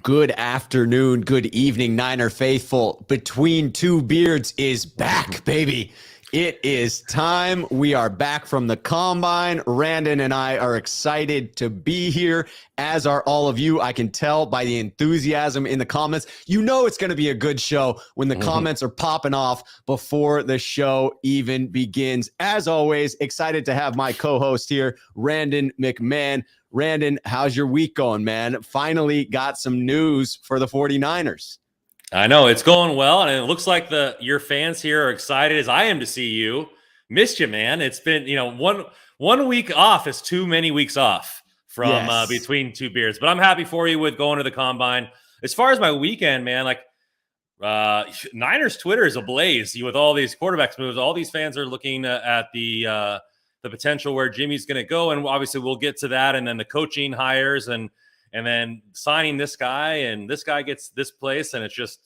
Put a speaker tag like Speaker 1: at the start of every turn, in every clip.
Speaker 1: Good afternoon, good evening, Niner faithful. Between Two Beards is back, baby. It is time. We are back from the Combine. Randon and I are excited to be here, as are all of you. I can tell by the enthusiasm in the comments. You know it's going to be a good show when the comments are popping off before the show even begins. As always, excited to have my co-host here, Randon McMahon. Randon, how's your week going, man? Finally got some news for the 49ers.
Speaker 2: I know it's going well, and it looks like your fans here are excited as I am to see you. Missed you, man. It's been, one week off is too many weeks off from between two beers. But I'm happy for you with going to the Combine. As far as my weekend, man, Niners Twitter is ablaze with all these quarterbacks moves. All these fans are looking at the potential where Jimmy's going to go, and obviously we'll get to that. And then the coaching hires and then signing this guy, and this guy gets this place, and it's just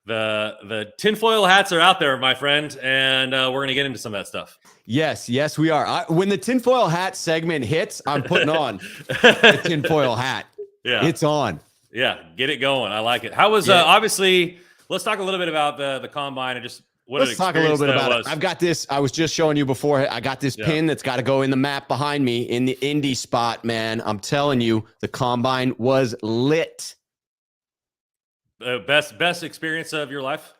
Speaker 2: the tinfoil hats are out there, my friend, and we're going to get into some of that stuff.
Speaker 1: Yes, we are. When the tinfoil hat segment hits, I'm putting on the tinfoil hat.
Speaker 2: Yeah,
Speaker 1: it's on.
Speaker 2: Yeah, get it going. I like it. How was obviously? Let's talk a little bit about the Combine and just.
Speaker 1: Let's talk a little bit about it. I've got this. I was just showing you before. I got this pin that's got to go in the map behind me in the Indy spot, man. I'm telling you, the Combine was lit.
Speaker 2: The best experience of your life,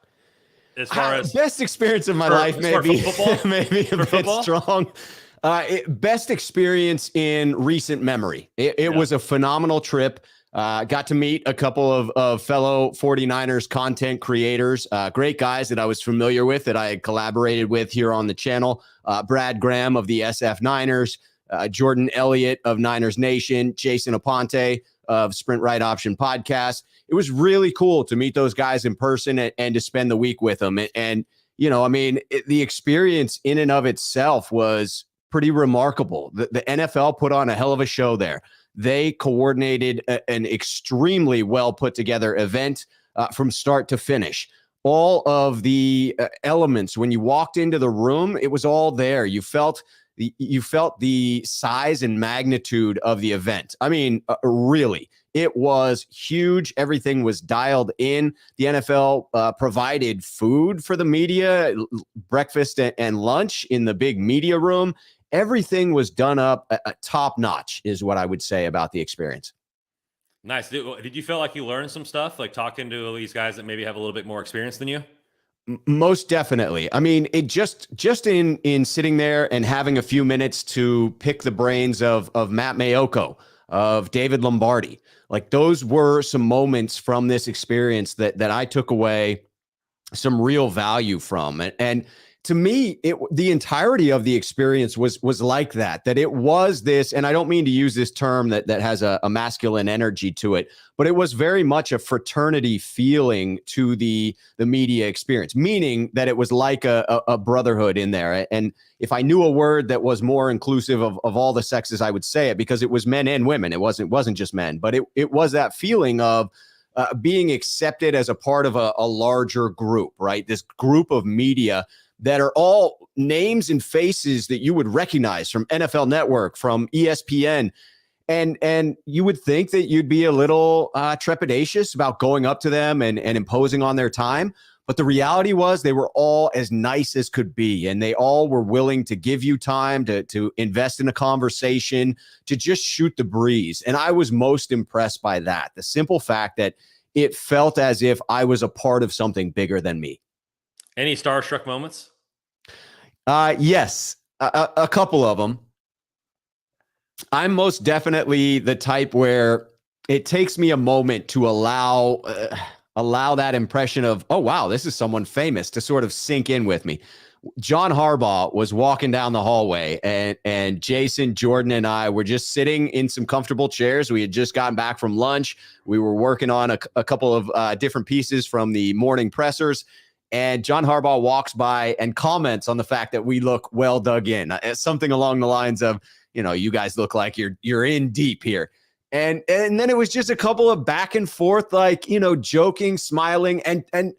Speaker 2: as far as
Speaker 1: best experience of my life, maybe maybe a bit strong. Best experience in recent memory. It was a phenomenal trip. Got to meet a couple of fellow 49ers content creators, great guys that I was familiar with, that I had collaborated with here on the channel. Brad Graham of the SF Niners, Jordan Elliott of Niners Nation, Jason Aponte of Sprint Right Option Podcast. It was really cool to meet those guys in person and to spend the week with them. And the experience in and of itself was pretty remarkable. The NFL put on a hell of a show there. They coordinated an extremely well put together event from start to finish. All of the elements, when you walked into the room, it was all there. You felt the size and magnitude of the event. I mean, really, it was huge. Everything was dialed in. The NFL provided food for the media, breakfast and lunch in the big media room. Everything was done up top notch, is what I would say about the experience.
Speaker 2: Nice. Did you feel like you learned some stuff, like talking to these guys that maybe have a little bit more experience than you?
Speaker 1: Most definitely. I mean, it just in sitting there and having a few minutes to pick the brains of Matt Mayoko, of David Lombardi, like those were some moments from this experience that I took away some real value from. And to me, the entirety of the experience was like that it was this, and I don't mean to use this term that has a masculine energy to it, but it was very much a fraternity feeling to the media experience, meaning that it was like a brotherhood in there. And if I knew a word that was more inclusive of all the sexes, I would say it, because it was men and women. It wasn't just men, but it was that feeling of being accepted as a part of a larger group, right? This group of media that are all names and faces that you would recognize from NFL Network, from ESPN. And you would think that you'd be a little trepidatious about going up to them and imposing on their time. But the reality was they were all as nice as could be. And they all were willing to give you time to invest in a conversation, to just shoot the breeze. And I was most impressed by that. The simple fact that it felt as if I was a part of something bigger than me.
Speaker 2: Any starstruck moments?
Speaker 1: Yes, a couple of them. I'm most definitely the type where it takes me a moment to allow that impression of, oh, wow, this is someone famous, to sort of sink in with me. John Harbaugh was walking down the hallway, and Jason, Jordan, and I were just sitting in some comfortable chairs. We had just gotten back from lunch. We were working on a couple of different pieces from the morning pressers. And John Harbaugh walks by and comments on the fact that we look well dug in. Something along the lines of, you guys look like you're in deep here. And then it was just a couple of back and forth, joking, smiling. And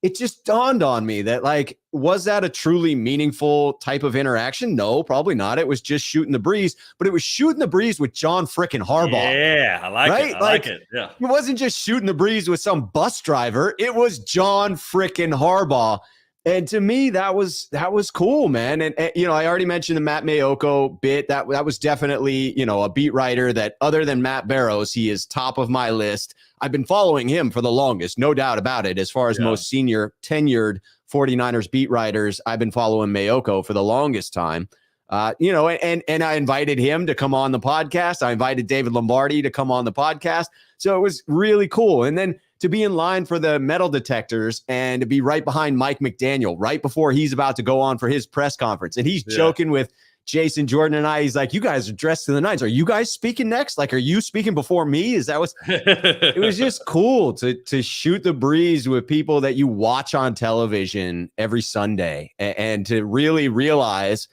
Speaker 1: it just dawned on me that, like, was that a truly meaningful type of interaction? No, probably not. It was just shooting the breeze, but it was shooting the breeze with John frickin' Harbaugh.
Speaker 2: Yeah, I like
Speaker 1: right?
Speaker 2: it. I like it. Yeah.
Speaker 1: It wasn't just shooting the breeze with some bus driver. It was John frickin' Harbaugh. And to me, that was cool, man. And I already mentioned the Matt Mayoko bit. That was definitely, a beat writer that, other than Matt Barrows, he is top of my list. I've been following him for the longest, no doubt about it. As far as most senior tenured 49ers beat writers, I've been following Mayoko for the longest time. And I invited him to come on the podcast. I invited David Lombardi to come on the podcast. So it was really cool. And then to be in line for the metal detectors and to be right behind Mike McDaniel right before he's about to go on for his press conference. And he's joking with Jason Jordan and I. He's like, you guys are dressed to the nines. Are you guys speaking next? Like, are you speaking before me? Is that it was just cool to shoot the breeze with people that you watch on television every Sunday and to really realize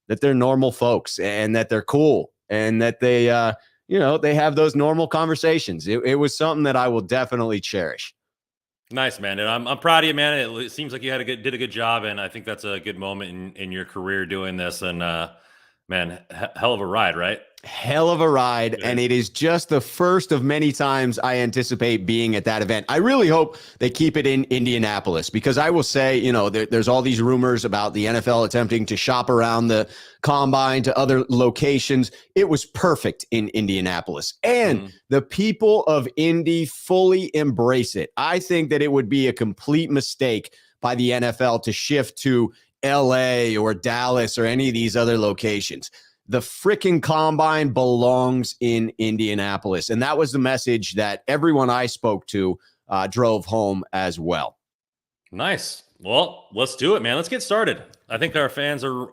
Speaker 1: that they're normal folks and that they're cool and that they, they have those normal conversations. It was something that I will definitely cherish.
Speaker 2: Nice, man. And I'm proud of you, man. It seems like you did a good job. And I think that's a good moment in your career doing this. And man, hell of a ride, right?
Speaker 1: Hell of a ride. And it is just the first of many times I anticipate being at that event. I really hope they keep it in Indianapolis, because I will say, there's all these rumors about the NFL attempting to shop around the combine to other locations. It was perfect in Indianapolis, and the people of Indy fully embrace it. I think that it would be a complete mistake by the NFL to shift to LA or Dallas or any of these other locations. The freaking combine belongs in Indianapolis. And that was the message that everyone I spoke to drove home as well.
Speaker 2: Nice. Well, let's do it, man. Let's get started. I think our fans are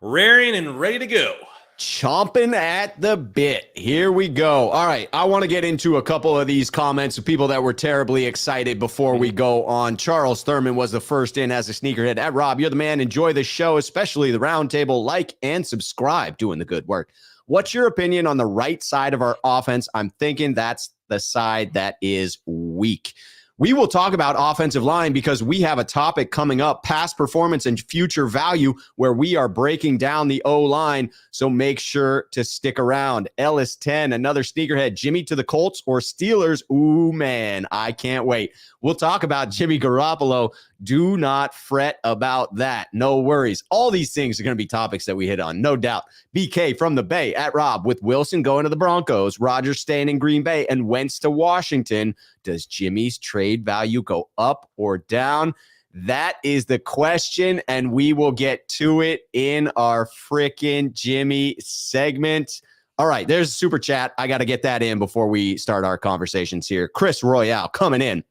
Speaker 2: raring and ready to go.
Speaker 1: Chomping at the bit. Here we go. All right. I want to get into a couple of these comments of people that were terribly excited before we go on. Charles Thurman was the first in as a sneakerhead. At Rob, you're the man. Enjoy the show, especially the roundtable. Like and subscribe. Doing the good work. What's your opinion on the right side of our offense? I'm thinking that's the side that is weak. We will talk about offensive line because we have a topic coming up, past performance and future value, where we are breaking down the O-line. So make sure to stick around. Ellis 10, another sneakerhead. Jimmy to the Colts or Steelers? Ooh, man, I can't wait. We'll talk about Jimmy Garoppolo. Do not fret about that. No worries. All these things are going to be topics that we hit on, no doubt. BK from the Bay at Rob, with Wilson going to the Broncos, Rodgers staying in Green Bay, and Wentz to Washington. Does Jimmy's trade value go up or down? That is the question, and we will get to it in our freaking Jimmy segment. All right, there's a super chat. I got to get that in before we start our conversations here. Chris Royale coming in.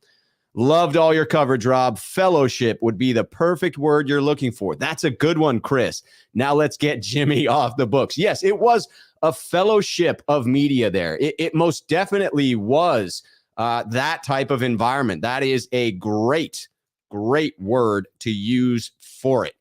Speaker 1: Loved all your coverage, Rob. Fellowship would be the perfect word you're looking for. That's a good one, Chris. Now let's get Jimmy off the books. Yes, it was a fellowship of media there. It most definitely was that type of environment. That is a great word to use for it.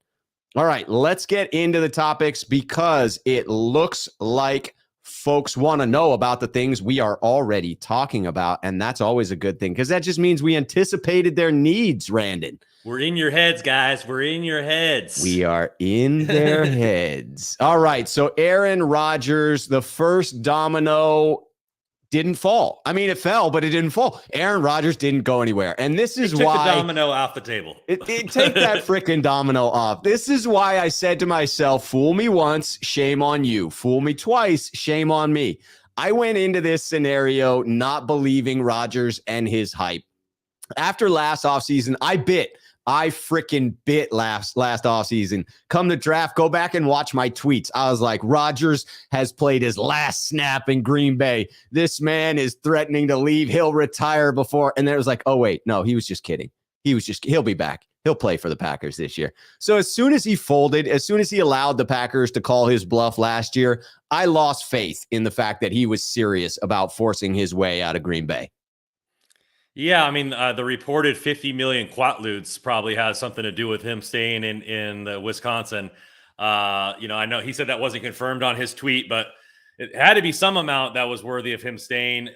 Speaker 1: All right, let's get into the topics because it looks like folks want to know about the things we are already talking about, and that's always a good thing because that just means we anticipated their needs, Randon.
Speaker 2: We're in your heads, guys. We're in your heads.
Speaker 1: We are in their heads. All right, so Aaron Rodgers, the first domino didn't fall. I mean, it fell, but it didn't fall. Aaron Rodgers didn't go anywhere. And this is
Speaker 2: took
Speaker 1: why
Speaker 2: the domino off the table.
Speaker 1: Take that freaking domino off. This is why I said to myself, fool me once, shame on you. Fool me twice, shame on me. I went into this scenario not believing Rodgers and his hype. After last offseason, I freaking bit last offseason. Come to draft, go back and watch my tweets. I was like, Rodgers has played his last snap in Green Bay. This man is threatening to leave. He'll retire before. And then it was like, oh, wait, no, he was just kidding. He'll be back. He'll play for the Packers this year. So as soon as he folded, as soon as he allowed the Packers to call his bluff last year, I lost faith in the fact that he was serious about forcing his way out of Green Bay.
Speaker 2: Yeah, I mean, the reported 50 million quaaludes probably has something to do with him staying in Wisconsin. I know he said that wasn't confirmed on his tweet, but it had to be some amount that was worthy of him staying.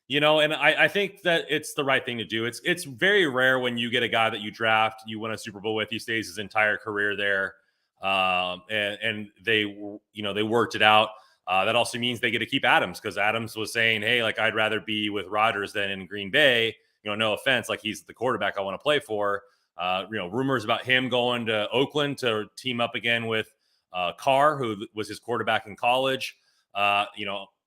Speaker 2: And I think that it's the right thing to do. It's very rare when you get a guy that you draft, you win a Super Bowl with, he stays his entire career there, and they worked it out. That also means they get to keep Adams, because Adams was saying, hey, like, I'd rather be with Rodgers than in Green Bay. No offense, like, he's the quarterback I want to play for. Rumors about him going to Oakland to team up again with Carr, who was his quarterback in college.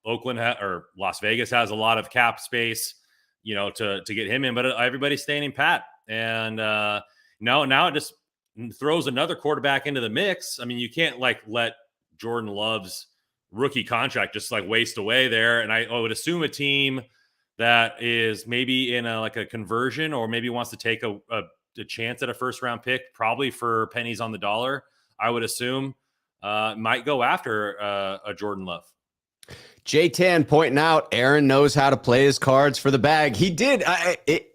Speaker 2: Oakland or Las Vegas has a lot of cap space, to get him in, but everybody's staying pat. And now it just throws another quarterback into the mix. I mean, you can't let Jordan Love's rookie contract just waste away there. And I would assume a team that is maybe in a conversion, or maybe wants to take a chance at a first round pick, probably for pennies on the dollar, I would assume, might go after a Jordan Love.
Speaker 1: J-Tan pointing out Aaron knows how to play his cards for the bag. He did.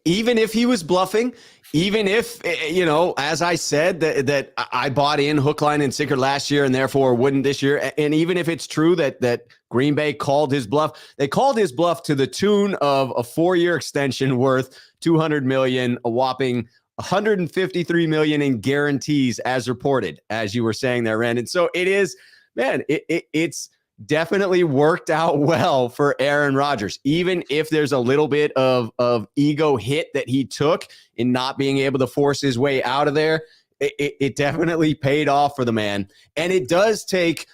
Speaker 1: Even if he was bluffing, even if, as I said, that I bought in hook, line, and sinker last year and therefore wouldn't this year. And even if it's true that Green Bay called his bluff, they called his bluff to the tune of a 4-year extension worth $200 million, a whopping $153 million in guarantees, as reported, as you were saying there, Randon. So it is, man, it's definitely worked out well for Aaron Rodgers, even if there's a little bit of ego hit that he took in not being able to force his way out of there. It definitely paid off for the man. And it does take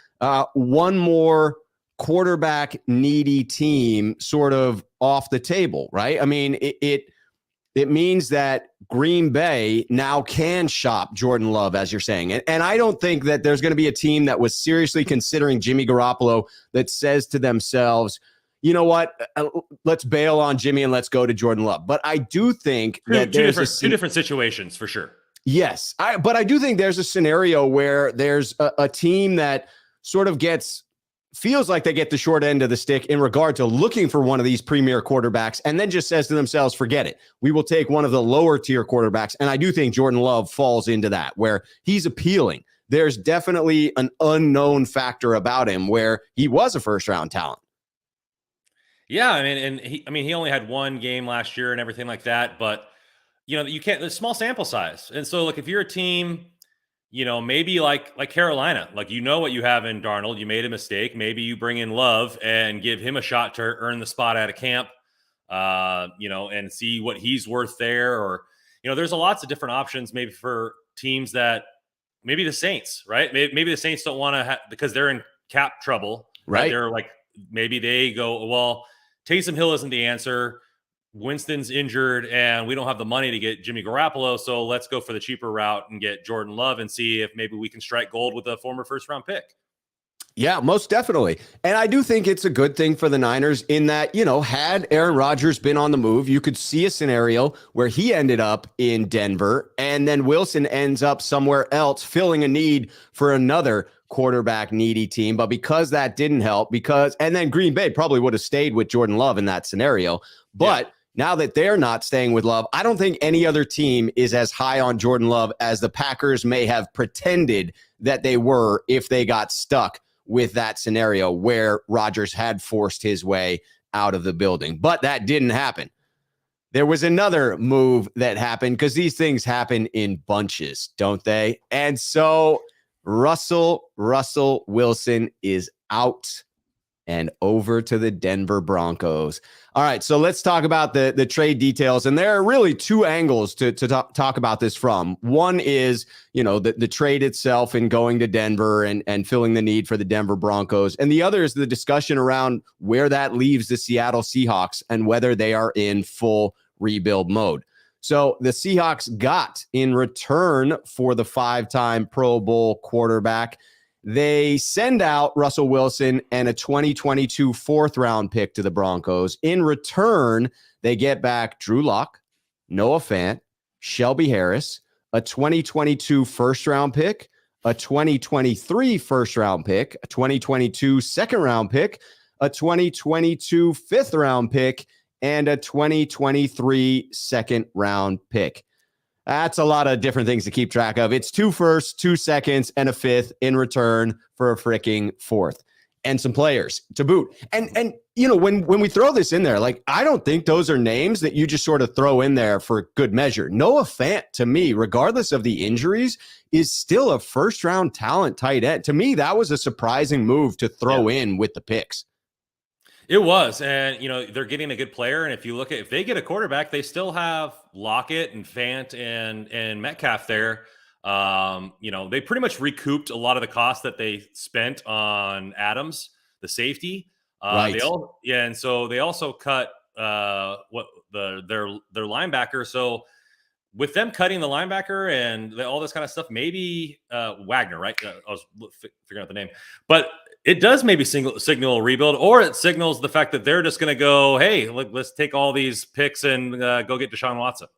Speaker 1: one more quarterback needy team sort of off the table, right? I mean, it means that Green Bay now can shop Jordan Love, as you're saying. And I don't think that there's going to be a team that was seriously considering Jimmy Garoppolo that says to themselves, you know what, let's bail on Jimmy and let's go to Jordan Love. But I do think that there's
Speaker 2: two different situations for sure.
Speaker 1: Yes. But I do think there's a scenario where there's a team that sort of feels like they get the short end of the stick in regard to looking for one of these premier quarterbacks, and then just says to themselves, forget it. We will take one of the lower tier quarterbacks. And I do think Jordan Love falls into that, where he's appealing. There's definitely an unknown factor about him where he was a first round talent.
Speaker 2: Yeah. He only had one game last year and everything like that, but you can't, there's small sample size. And so if you're a team, maybe like Carolina, what you have in Darnold, you made a mistake. Maybe you bring in Love and give him a shot to earn the spot at a camp, and see what he's worth there. Or, there's lots of different options maybe for teams that maybe the Saints, right? Maybe the Saints don't want to because they're in cap trouble, right? They're maybe they go, well, Taysom Hill isn't the answer. Winston's injured and we don't have the money to get Jimmy Garoppolo. So let's go for the cheaper route and get Jordan Love and see if maybe we can strike gold with a former first round pick.
Speaker 1: Yeah, most definitely. And I do think it's a good thing for the Niners in that, had Aaron Rodgers been on the move, you could see a scenario where he ended up in Denver and then Wilson ends up somewhere else filling a need for another quarterback needy team. But because that didn't help, and then Green Bay probably would have stayed with Jordan Love in that scenario. But now that they're not staying with Love, I don't think any other team is as high on Jordan Love as the Packers may have pretended that they were if they got stuck with that scenario where Rodgers had forced his way out of the building. But that didn't happen. There was another move that happened because these things happen in bunches, don't they? And so Russell Wilson is out and over to the Denver Broncos. All right, so let's talk about the trade details. And there are really two angles to talk about this from. One is, the trade itself and going to Denver and filling the need for the Denver Broncos. And the other is the discussion around where that leaves the Seattle Seahawks and whether they are in full rebuild mode. So the Seahawks got in return for the 5-time Pro Bowl quarterback, they send out Russell Wilson and a 2022 4th-round pick to the Broncos. In return, they get back Drew Lock, Noah Fant, Shelby Harris, a 2022 first-round pick, a 2023 first-round pick, a 2022 second-round pick, a 2022 5th-round pick, and a 2023 second-round pick. That's a lot of different things to keep track of. It's 2 firsts, 2 seconds, and a 5th in return for a freaking 4th. and some players to boot. And when we throw this in there, like, I don't think those are names that you just sort of throw in there for good measure. Noah Fant, to me, regardless of the injuries, is still a first-round talent tight end. To me, that was a surprising move to throw in with the picks.
Speaker 2: It was, and they're getting a good player. And if they get a quarterback, they still have Lockett and Fant and Metcalf there. They pretty much recouped a lot of the cost that they spent on Adams, the safety.
Speaker 1: Right.
Speaker 2: And so they also cut their linebacker. So with them cutting the linebacker and all this kind of stuff, maybe Wagner, right? I was figuring out the name, but it does maybe signal a rebuild, or it signals the fact that they're just going to go, hey, let's take all these picks and go get DeShaun Watson.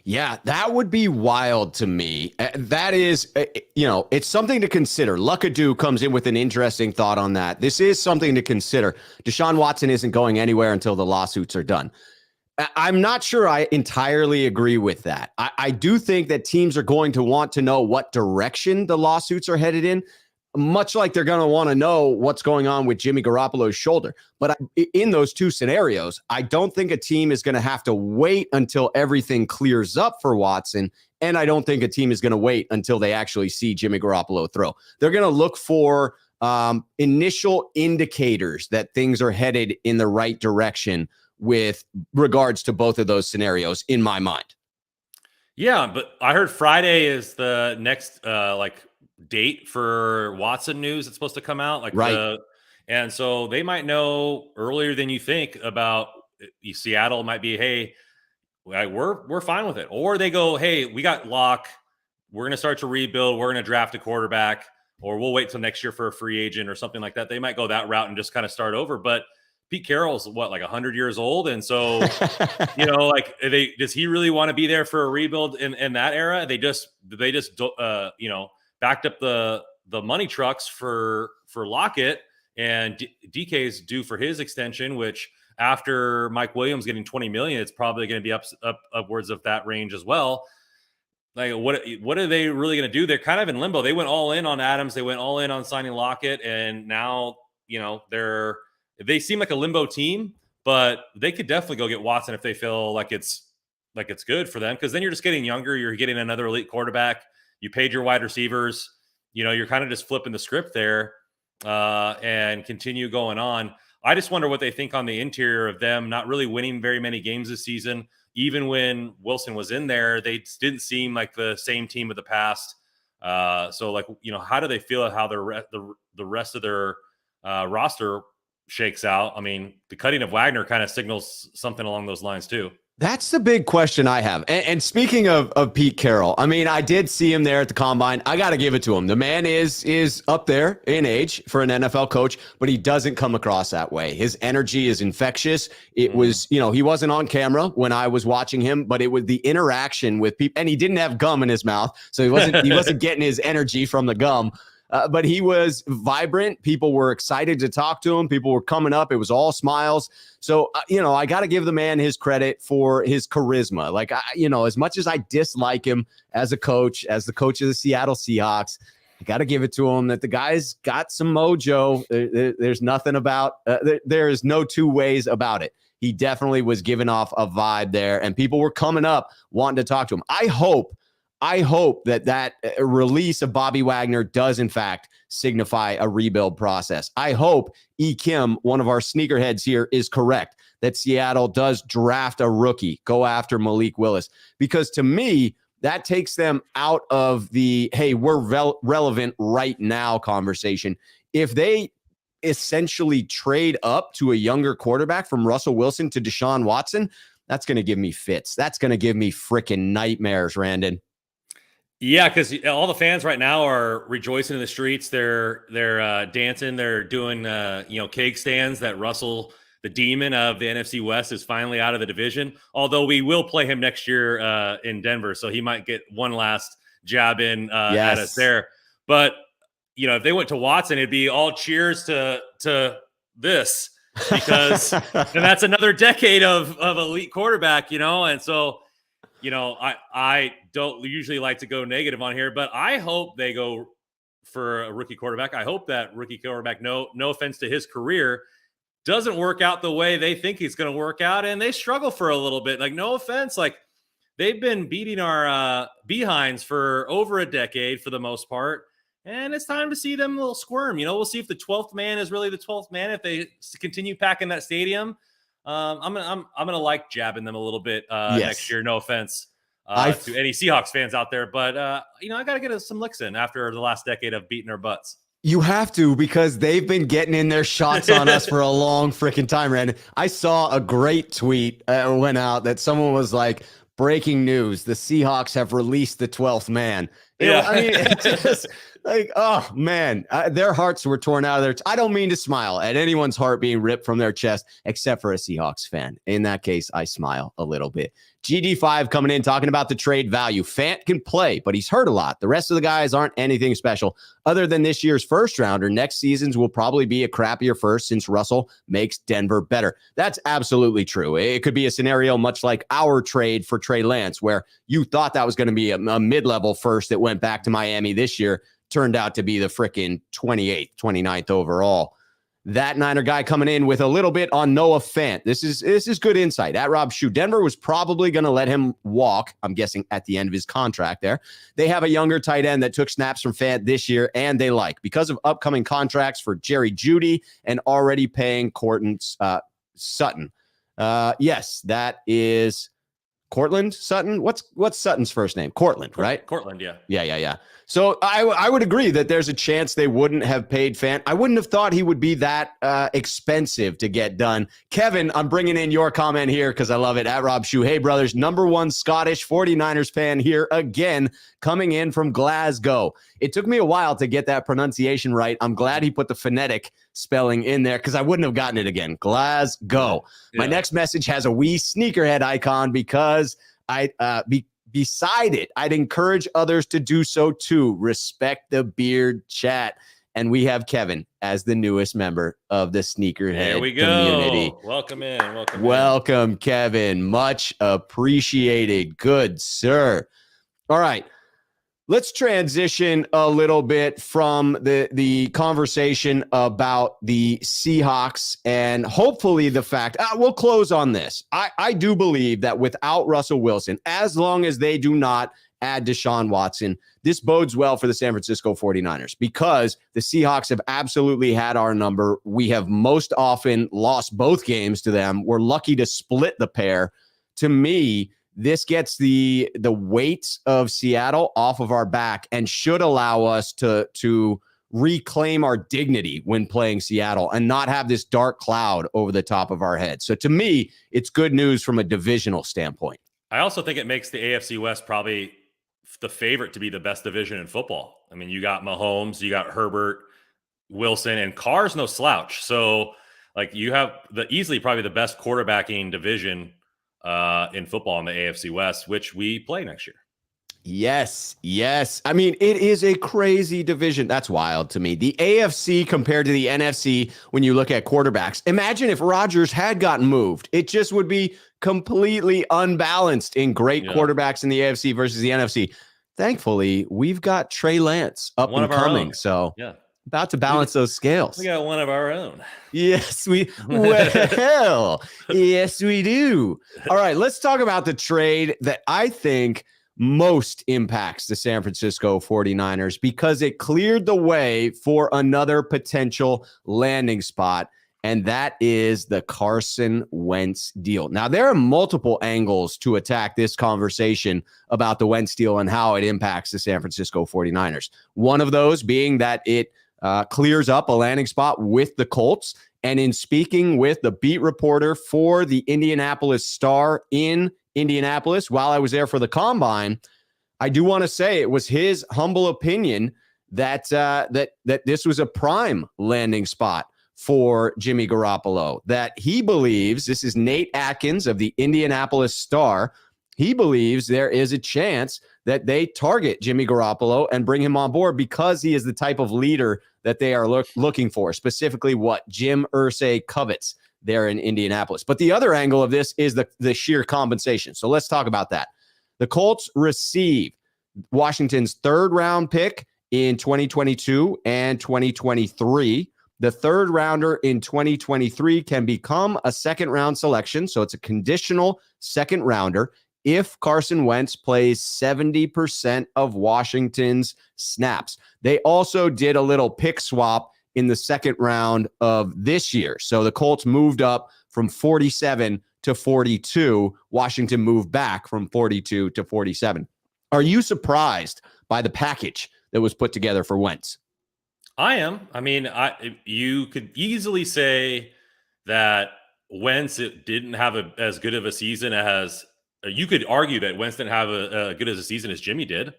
Speaker 1: Yeah, that would be wild to me. That is, it's something to consider. Luckadoo comes in with an interesting thought on that. This is something to consider. DeShaun Watson isn't going anywhere until the lawsuits are done. I'm not sure I entirely agree with that. I do think that teams are going to want to know what direction the lawsuits are headed in, much like they're going to want to know what's going on with Jimmy Garoppolo's shoulder. But in those two scenarios, I don't think a team is going to have to wait until everything clears up for Watson. And I don't think a team is going to wait until they actually see Jimmy Garoppolo throw. They're going to look for initial indicators that things are headed in the right direction with regards to both of those scenarios, in my mind.
Speaker 2: Yeah, but I heard Friday is the next date for Watson news that's supposed to come out.
Speaker 1: Right.
Speaker 2: And so they might know earlier than you think about Seattle might be, hey, we're fine with it. Or they go, hey, we got Locke. We're going to start to rebuild. We're going to draft a quarterback, or we'll wait till next year for a free agent or something like that. They might go that route and just kind of start over. But Pete Carroll's 100 years old. And so, does he really want to be there for a rebuild in that era? They just backed up the money trucks for Lockett, and DK's due for his extension, which after Mike Williams getting $20 million, it's probably going to be upwards of that range as well. Like, what are they really going to do? They're kind of in limbo. They went all in on Adams. They went all in on signing Lockett, and now, they seem like a limbo team, but they could definitely go get Watson if they feel like it's good for them, because then you're just getting younger. You're getting another elite quarterback. You paid your wide receivers. You're kind of just flipping the script there and continue going on. I just wonder what they think on the interior of them not really winning very many games this season. Even when Wilson was in there, they didn't seem like the same team of the past. So how do they feel how the rest of their roster shakes out? I mean, the cutting of Wagner kind of signals something along those lines too.
Speaker 1: That's the big question I have. And speaking of Pete Carroll, I mean, I did see him there at the combine. I got to give it to him. The man is up there in age for an NFL coach, but he doesn't come across that way. His energy is infectious. It was, he wasn't on camera when I was watching him, but it was the interaction with people, and he didn't have gum in his mouth, so he wasn't getting his energy from the gum. But he was vibrant. People were excited to talk to him. People were coming up. It was all smiles. So, I got to give the man his credit for his charisma. Like, as much as I dislike him as a coach, as the coach of the Seattle Seahawks, I got to give it to him that the guy's got some mojo. There's nothing about, there is no two ways about it. He definitely was giving off a vibe there, and people were coming up wanting to talk to him. I hope that release of Bobby Wagner does, in fact, signify a rebuild process. I hope E. Kim, one of our sneakerheads here, is correct that Seattle does draft a rookie, go after Malik Willis, because to me, that takes them out of the, hey, we're relevant right now conversation. If they essentially trade up to a younger quarterback from Russell Wilson to Deshaun Watson, that's going to give me fits. That's going to give me freaking nightmares, Randon.
Speaker 2: Yeah, because all the fans right now are rejoicing in the streets. They're dancing. They're doing cake stands that Russell, the demon of the NFC West, is finally out of the division. Although we will play him next year in Denver, so he might get one last jab in at us there. But if they went to Watson, it'd be all cheers to this, because and that's another decade of elite quarterback, and so. I don't usually like to go negative on here, but I hope they go for a rookie quarterback. I hope that rookie quarterback, no offense to his career, doesn't work out the way they think he's going to work out, and they struggle for a little bit. Like, no offense, like they've been beating our behinds for over a decade for the most part, and it's time to see them a little squirm. We'll see if the 12th man is really the 12th man if they continue packing that stadium. I'm gonna like jabbing them a little bit next year. No offense to any Seahawks fans out there, but I got to get some licks in after the last decade of beating their butts.
Speaker 1: You have to, because they've been getting in their shots on us for a long freaking time, Randon. I saw a great tweet went out that someone was like, breaking news, the Seahawks have released the 12th man. It's just like, oh man, their hearts were torn out of their I don't mean to smile at anyone's heart being ripped from their chest, except for a Seahawks fan. In that case, I smile a little bit. GD5 coming in, talking about the trade value. Fant can play, but he's hurt a lot. The rest of the guys aren't anything special. Other than this year's first rounder, next season's will probably be a crappier first since Russell makes Denver better. That's absolutely true. It could be a scenario much like our trade for Trey Lance, where you thought that was going to be a mid-level first that went back to Miami this year. Turned out to be the freaking 28th, 29th overall. That Niner guy coming in with a little bit on Noah Fant. This is good insight. At Rob Schuh, Denver was probably going to let him walk, I'm guessing, at the end of his contract there. They have a younger tight end that took snaps from Fant this year, and they like, because of upcoming contracts for Jerry Jeudy and already paying Cortland Sutton. Yes, that is Cortland Sutton. What's Sutton's first name? Cortland, right?
Speaker 2: Cortland, yeah.
Speaker 1: Yeah. So I would agree that there's a chance they wouldn't have paid Fant. I wouldn't have thought he would be that expensive to get done. Kevin, I'm bringing in your comment here because I love it. At Rob Schuh, hey, brothers, #1 Scottish 49ers fan here again, coming in from Glasgow. It took me a while to get that pronunciation right. I'm glad he put the phonetic spelling in there because I wouldn't have gotten it again. Glasgow. Yeah. My next message has a wee sneakerhead icon because beside it, I'd encourage others to do so too. Respect the beard chat. And we have Kevin as the newest member of the sneakerhead community.
Speaker 2: Welcome in.
Speaker 1: Welcome, Kevin. Much appreciated. Good, sir. All right. Let's transition a little bit from the conversation about the Seahawks and hopefully the fact we'll close on this. I do believe that without Russell Wilson, as long as they do not add DeShaun Watson, this bodes well for the San Francisco 49ers because the Seahawks have absolutely had our number. We have most often lost both games to them. We're lucky to split the pair. To me, this gets the weight of Seattle off of our back and should allow us to reclaim our dignity when playing Seattle and not have this dark cloud over the top of our head. So to me, it's good news from a divisional standpoint.
Speaker 2: I also think it makes the AFC West probably the favorite to be the best division in football. I mean, you got Mahomes, you got Herbert, Wilson, and Carr's no slouch. So like you have easily probably the best quarterbacking division in football in the AFC West, which we play next year.
Speaker 1: Yes. I mean, it is a crazy division. That's wild to me. The AFC compared to the NFC, when you look at quarterbacks, imagine if Rodgers had gotten moved. It just would be completely unbalanced in great quarterbacks in the AFC versus the NFC. Thankfully, we've got Trey Lance up and coming. So about to balance those scales.
Speaker 2: We got one of our own.
Speaker 1: Yes, yes, we do. All right, let's talk about the trade that I think most impacts the San Francisco 49ers because it cleared the way for another potential landing spot, and that is the Carson Wentz deal. Now, there are multiple angles to attack this conversation about the Wentz deal and how it impacts the San Francisco 49ers. One of those being that it clears up a landing spot with the Colts. And in speaking with the beat reporter for the Indianapolis Star in Indianapolis while I was there for the Combine, I do want to say it was his humble opinion that this was a prime landing spot for Jimmy Garoppolo, that he believes, this is Nate Atkins of the Indianapolis Star, he believes there is a chance that they target Jimmy Garoppolo and bring him on board because he is the type of leader that they are looking for, specifically what Jim Irsay covets there in Indianapolis. But the other angle of this is the sheer compensation. So let's talk about that. The Colts receive Washington's third-round pick in 2022 and 2023. The third rounder in 2023 can become a second round selection. So it's a conditional second rounder if Carson Wentz plays 70% of Washington's snaps. They also did a little pick swap in the second round of this year. So the Colts moved up from 47 to 42. Washington moved back from 42 to 47. Are you surprised by the package that was put together for Wentz?
Speaker 2: I am. I mean, you could easily say that Wentz didn't have as good of a season as you could argue that Wentz didn't have a good as a season as Jimmy did,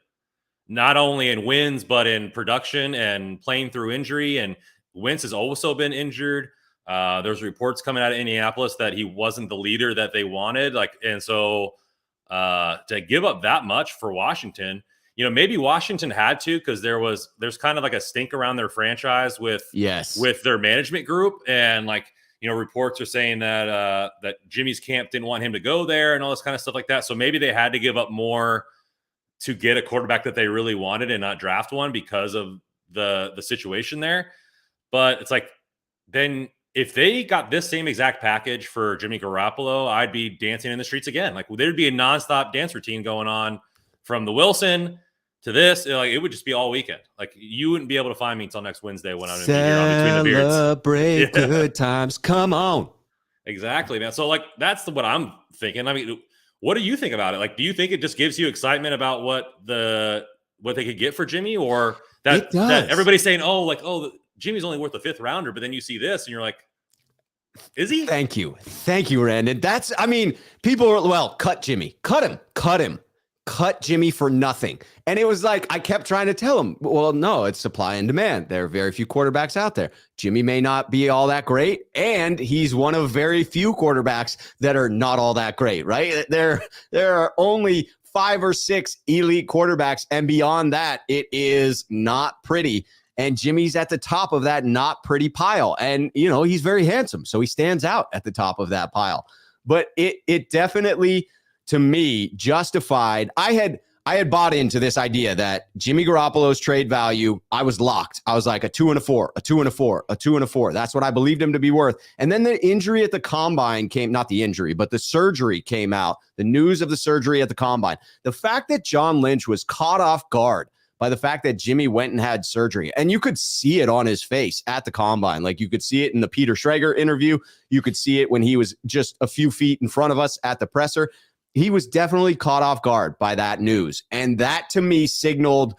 Speaker 2: not only in wins but in production and playing through injury. And Wentz has also been injured. There's reports coming out of Indianapolis that he wasn't the leader that they wanted. And so to give up that much for Washington. Maybe Washington had to because there's kind of like a stink around their franchise with their management group, and reports are saying that Jimmy's camp didn't want him to go there and all this kind of stuff like that. So maybe they had to give up more to get a quarterback that they really wanted and not draft one because of the situation there. But it's then if they got this same exact package for Jimmy Garoppolo, I'd be dancing in the streets again. There'd be a nonstop dance routine going on from the Wilson to this. It would just be all weekend. You wouldn't be able to find me until next Wednesday when I'm in between the beards.
Speaker 1: Celebrate good times. Come on.
Speaker 2: Exactly, man. So that's what I'm thinking. I mean, what do you think about it? Do you think it just gives you excitement about what they could get for Jimmy, or that everybody's saying, Jimmy's only worth a fifth rounder, but then you see this and you're like, is he?
Speaker 1: Thank you, Randon. People are, cut Jimmy, cut him. Cut Jimmy for nothing. And it was I kept trying to tell him, well, no, it's supply and demand. There are very few quarterbacks out there. Jimmy may not be all that great, and he's one of very few quarterbacks that are not all that great, right? There are only 5 or 6 elite quarterbacks, and beyond that, it is not pretty. And Jimmy's at the top of that not pretty pile. And, he's very handsome, so he stands out at the top of that pile. But it definitely, to me, justified. I had bought into this idea that Jimmy Garoppolo's trade value, I was locked. I was like a 2 and a 4, a 2 and a 4, a 2 and a 4. That's what I believed him to be worth. And then the injury at the combine came, not the injury, but the surgery came out, the news of the surgery at the combine. The fact that John Lynch was caught off guard by the fact that Jimmy went and had surgery. And you could see it on his face at the combine. You could see it in the Peter Schrager interview. You could see it when he was just a few feet in front of us at the presser. He was definitely caught off guard by that news. And that, to me, signaled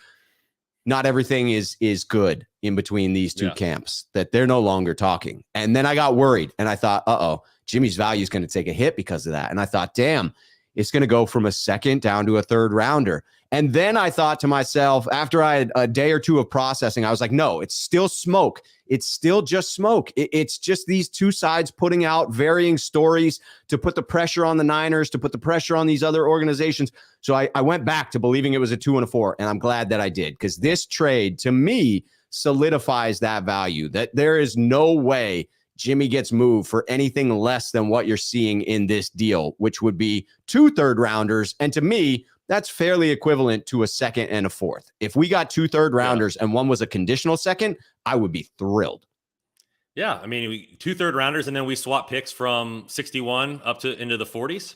Speaker 1: not everything is good in between these two camps, that they're no longer talking. And then I got worried, and I thought, Jimmy's value is going to take a hit because of that. And I thought, damn, it's going to go from a second down to a third rounder. And then I thought to myself, after I had a day or two of processing, I was like, no, it's still smoke. It's still just smoke. It's just these two sides putting out varying stories to put the pressure on the Niners, to put the pressure on these other organizations. So I went back to believing it was a 2 and a 4, and I'm glad that I did, because this trade, to me, solidifies that value, that there is no way Jimmy gets moved for anything less than what you're seeing in this deal, which would be 2 third rounders. And to me, that's fairly equivalent to a second and a fourth. If we got 2 third rounders and one was a conditional second, I would be thrilled.
Speaker 2: Yeah. I mean, 2 third rounders, and then we swap picks from 61 up to into the 40s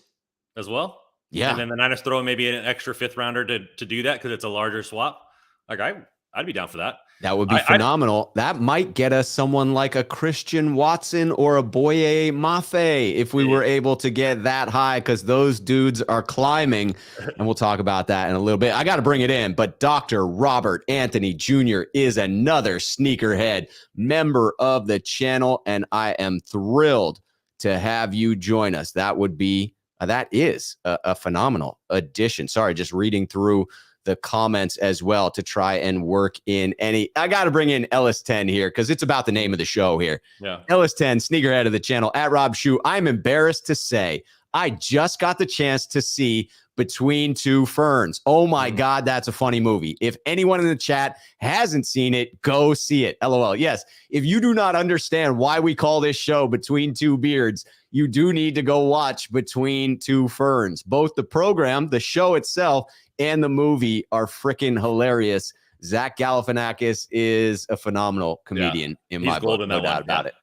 Speaker 2: as well.
Speaker 1: Yeah.
Speaker 2: And then the Niners throw maybe an extra 5th rounder to do that because it's a larger swap. I'd be down for that.
Speaker 1: That would be phenomenal. That might get us someone like a Christian Watson or a Boye Mafe if we were able to get that high, because those dudes are climbing. And we'll talk about that in a little bit. I got to bring it in, but Dr. Robert Anthony Jr. is another sneakerhead member of the channel, and I am thrilled to have you join us. That is a phenomenal addition. Sorry, just reading through the comments as well to try and work in I got to bring in Ellis10 here because it's about the name of the show here.
Speaker 2: Yeah.
Speaker 1: Ellis10, sneakerhead of the channel, at Rob Schuh. I'm embarrassed to say I just got the chance to see Between Two Ferns. Oh my God, that's a funny movie. If anyone in the chat hasn't seen it, go see it. LOL. Yes, if you do not understand why we call this show Between Two Beards, you do need to go watch Between Two Ferns. Both the program, the show itself, and the movie are freaking hilarious. Zach Galifianakis is a phenomenal comedian in my book, no doubt about it.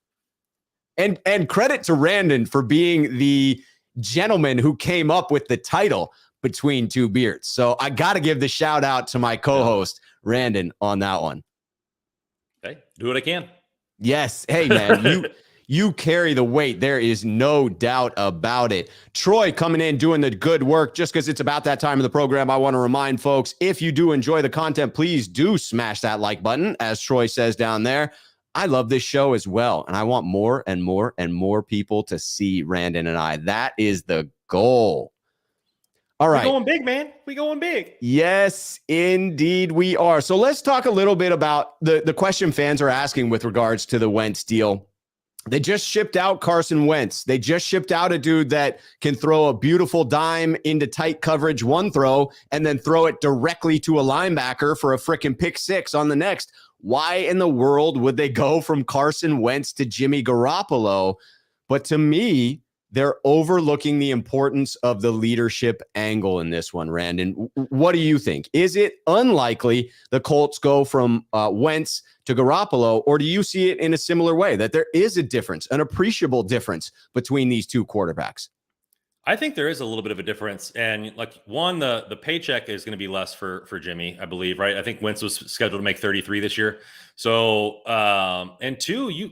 Speaker 1: And credit to Randon for being the gentleman who came up with the title Between Two Beards. So I got to give the shout out to my co-host, Randon, on that one.
Speaker 2: Okay, do what I can.
Speaker 1: Yes. Hey, man, you carry the weight. There is no doubt about it. Troy coming in, doing the good work. Just because it's about that time of the program, I want to remind folks, if you do enjoy the content, please do smash that like button, as Troy says down there. I love this show as well, and I want more and more and more people to see Randon and I. That is the goal. All right.
Speaker 2: We're going big, man. We going big.
Speaker 1: Yes, indeed we are. So let's talk a little bit about the question fans are asking with regards to the Wentz deal. They just shipped out Carson Wentz. They just shipped out a dude that can throw a beautiful dime into tight coverage one throw and then throw it directly to a linebacker for a freaking pick six on the next. Why in the world would they go from Carson Wentz to Jimmy Garoppolo? But to me, they're overlooking the importance of the leadership angle in this one, Randon. What do you think? Is it unlikely the Colts go from Wentz to Garoppolo, or do you see it in a similar way, that there is a difference, an appreciable difference between these two quarterbacks?
Speaker 2: I think there is a little bit of a difference. And like one, the paycheck is going to be less for Jimmy, I believe, right? I think Wentz was scheduled to make 33 this year. So, and two,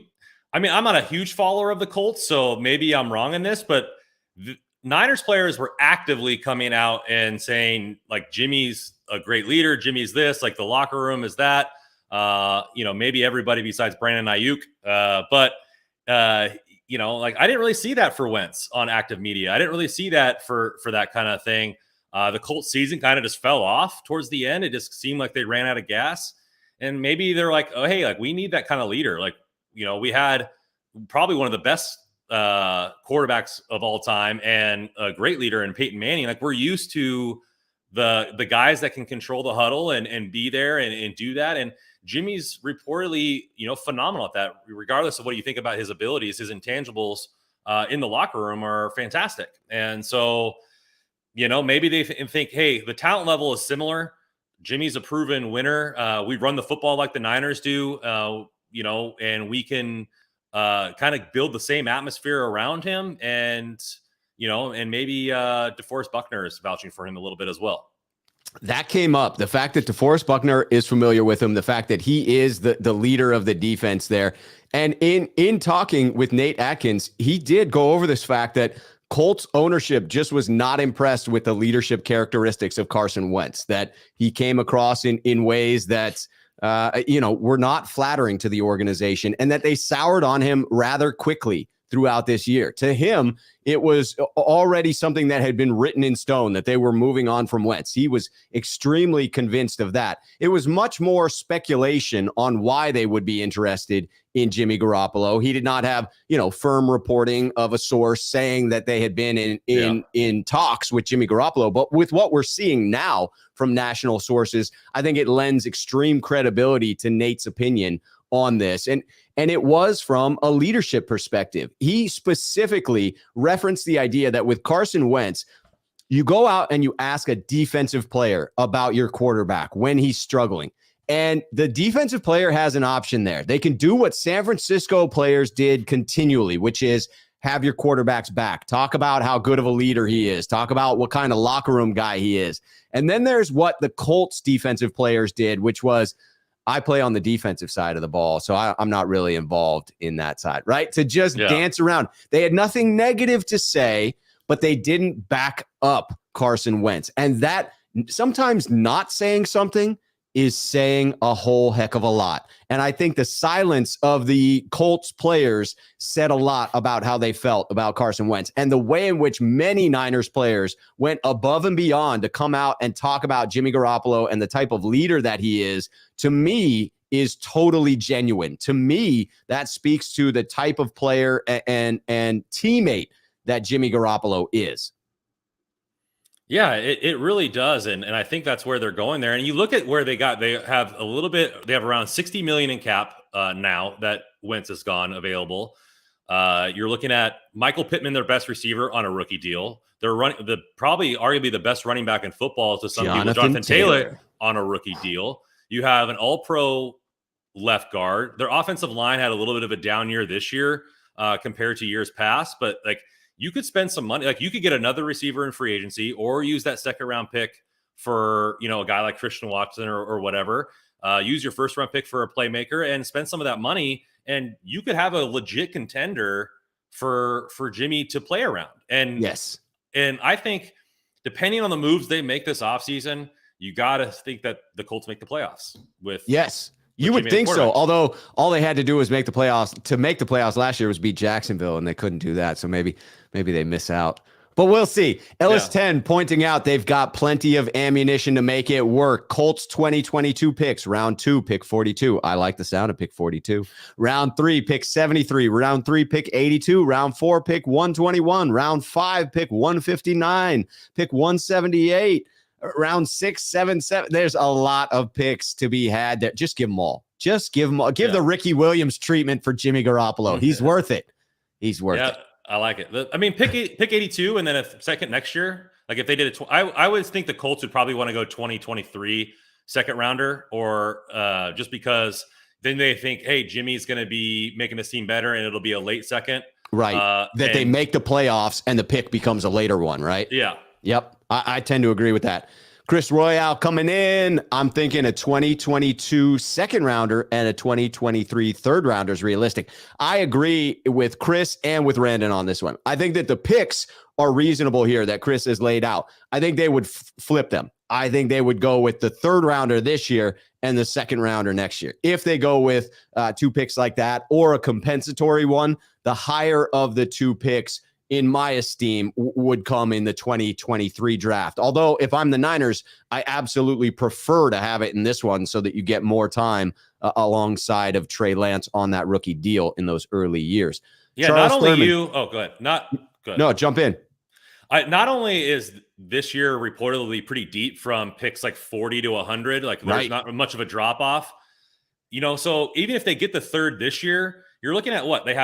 Speaker 2: I'm not a huge follower of the Colts, so maybe I'm wrong in this, but the Niners players were actively coming out and saying, like, Jimmy's a great leader. Jimmy's this, like the locker room is that, maybe everybody besides Brandon Ayuk. But like I didn't really see that for Wentz on active media. I didn't really see that for that kind of thing. The Colts season kind of just fell off towards the end. It just seemed like they ran out of gas, and maybe they're like, oh, hey, like we need that kind of leader. Like, we had probably one of the best quarterbacks of all time and a great leader in Peyton Manning. Like we're used to the guys that can control the huddle and be there and do that. And Jimmy's reportedly, phenomenal at that, regardless of what you think about his abilities. His intangibles in the locker room are fantastic. And so, maybe they think, hey, the talent level is similar. Jimmy's a proven winner. We run the football like the Niners do, and we can kind of build the same atmosphere around him. And, and maybe DeForest Buckner is vouching for him a little bit as well.
Speaker 1: That came up. The fact that DeForest Buckner is familiar with him, the fact that he is the leader of the defense there. And in talking with Nate Atkins, he did go over this fact that Colts ownership just was not impressed with the leadership characteristics of Carson Wentz, that he came across in ways that, were not flattering to the organization, and that they soured on him rather quickly throughout this year. To him, it was already something that had been written in stone that they were moving on from Wentz. He was extremely convinced of that. It was much more speculation on why they would be interested in Jimmy Garoppolo. He did not have, firm reporting of a source saying that they had been in talks with Jimmy Garoppolo. But with what we're seeing now from national sources, I think it lends extreme credibility to Nate's opinion on this. And it was from a leadership perspective. He specifically referenced the idea that with Carson Wentz, you go out and you ask a defensive player about your quarterback when he's struggling. And the defensive player has an option there. They can do what San Francisco players did continually, which is have your quarterback's back. Talk about how good of a leader he is. Talk about what kind of locker room guy he is. And then there's what the Colts defensive players did, which was, I play on the defensive side of the ball, so I'm not really involved in that side, right? To just dance around. They had nothing negative to say, but they didn't back up Carson Wentz. And that sometimes not saying something is saying a whole heck of a lot. And I think the silence of the Colts players said a lot about how they felt about Carson Wentz, and the way in which many Niners players went above and beyond to come out and talk about Jimmy Garoppolo and the type of leader that he is, to me, is totally genuine. To me, that speaks to the type of player and teammate that Jimmy Garoppolo is.
Speaker 2: Yeah, it really does. And I think that's where they're going there. And you look at where they have around 60 million in cap now that Wentz has gone available. You're looking at Michael Pittman, their best receiver, on a rookie deal. They're arguably the best running back in football to some people, Jonathan Taylor, on a rookie deal. You have an all-pro left guard. Their offensive line had a little bit of a down year this year compared to years past, but like you could spend some money. Like you could get another receiver in free agency or use that second round pick for, a guy like Christian Watson or whatever. Use your first round pick for a playmaker and spend some of that money. And you could have a legit contender for Jimmy to play around. And
Speaker 1: yes.
Speaker 2: And I think depending on the moves they make this offseason, you got to think that the Colts make the playoffs with.
Speaker 1: Yes. You would think so. Although all they had to do was make the playoffs. To make the playoffs last year was beat Jacksonville, and they couldn't do that. So maybe they miss out. But we'll see. Ellis10 pointing out they've got plenty of ammunition to make it work. Colts 2022 picks. Round 2, pick 42. I like the sound of pick 42. Round 3, pick 73. Round 3, pick 82. Round 4, pick 121. Round 5, pick 159. Pick 178. Round 6, 7, 7. There's a lot of picks to be had there. Just give them all. Just give them all. Give the Ricky Williams treatment for Jimmy Garoppolo. He's worth it. He's worth it.
Speaker 2: I like it. Pick 82 and then a second next year. Like if they did it, I would think the Colts would probably want to go 2023 second rounder, or just because then they think, hey, Jimmy's going to be making this team better, and it'll be a late second.
Speaker 1: Right. They make the playoffs and the pick becomes a later one, right?
Speaker 2: Yeah.
Speaker 1: Yep. I tend to agree with that. Chris Royale coming in. I'm thinking a 2022 second rounder and a 2023 third rounder is realistic. I agree with Chris and with Randon on this one. I think that the picks are reasonable here that Chris has laid out. I think they would flip them. I think they would go with the third rounder this year and the second rounder next year. If they go with 2 picks like that or a compensatory one, the higher of the 2 picks in my esteem, would come in the 2023 draft. Although if I'm the Niners, I absolutely prefer to have it in this one so that you get more time alongside of Trey Lance on that rookie deal in those early years.
Speaker 2: Yeah,
Speaker 1: Charles
Speaker 2: not only
Speaker 1: Thurman,
Speaker 2: you. Oh, go ahead.
Speaker 1: No, jump in.
Speaker 2: Not only is this year reportedly pretty deep from picks like 40 to 100, like there's not much of a drop off. So even if they get the third this year, you're looking at what they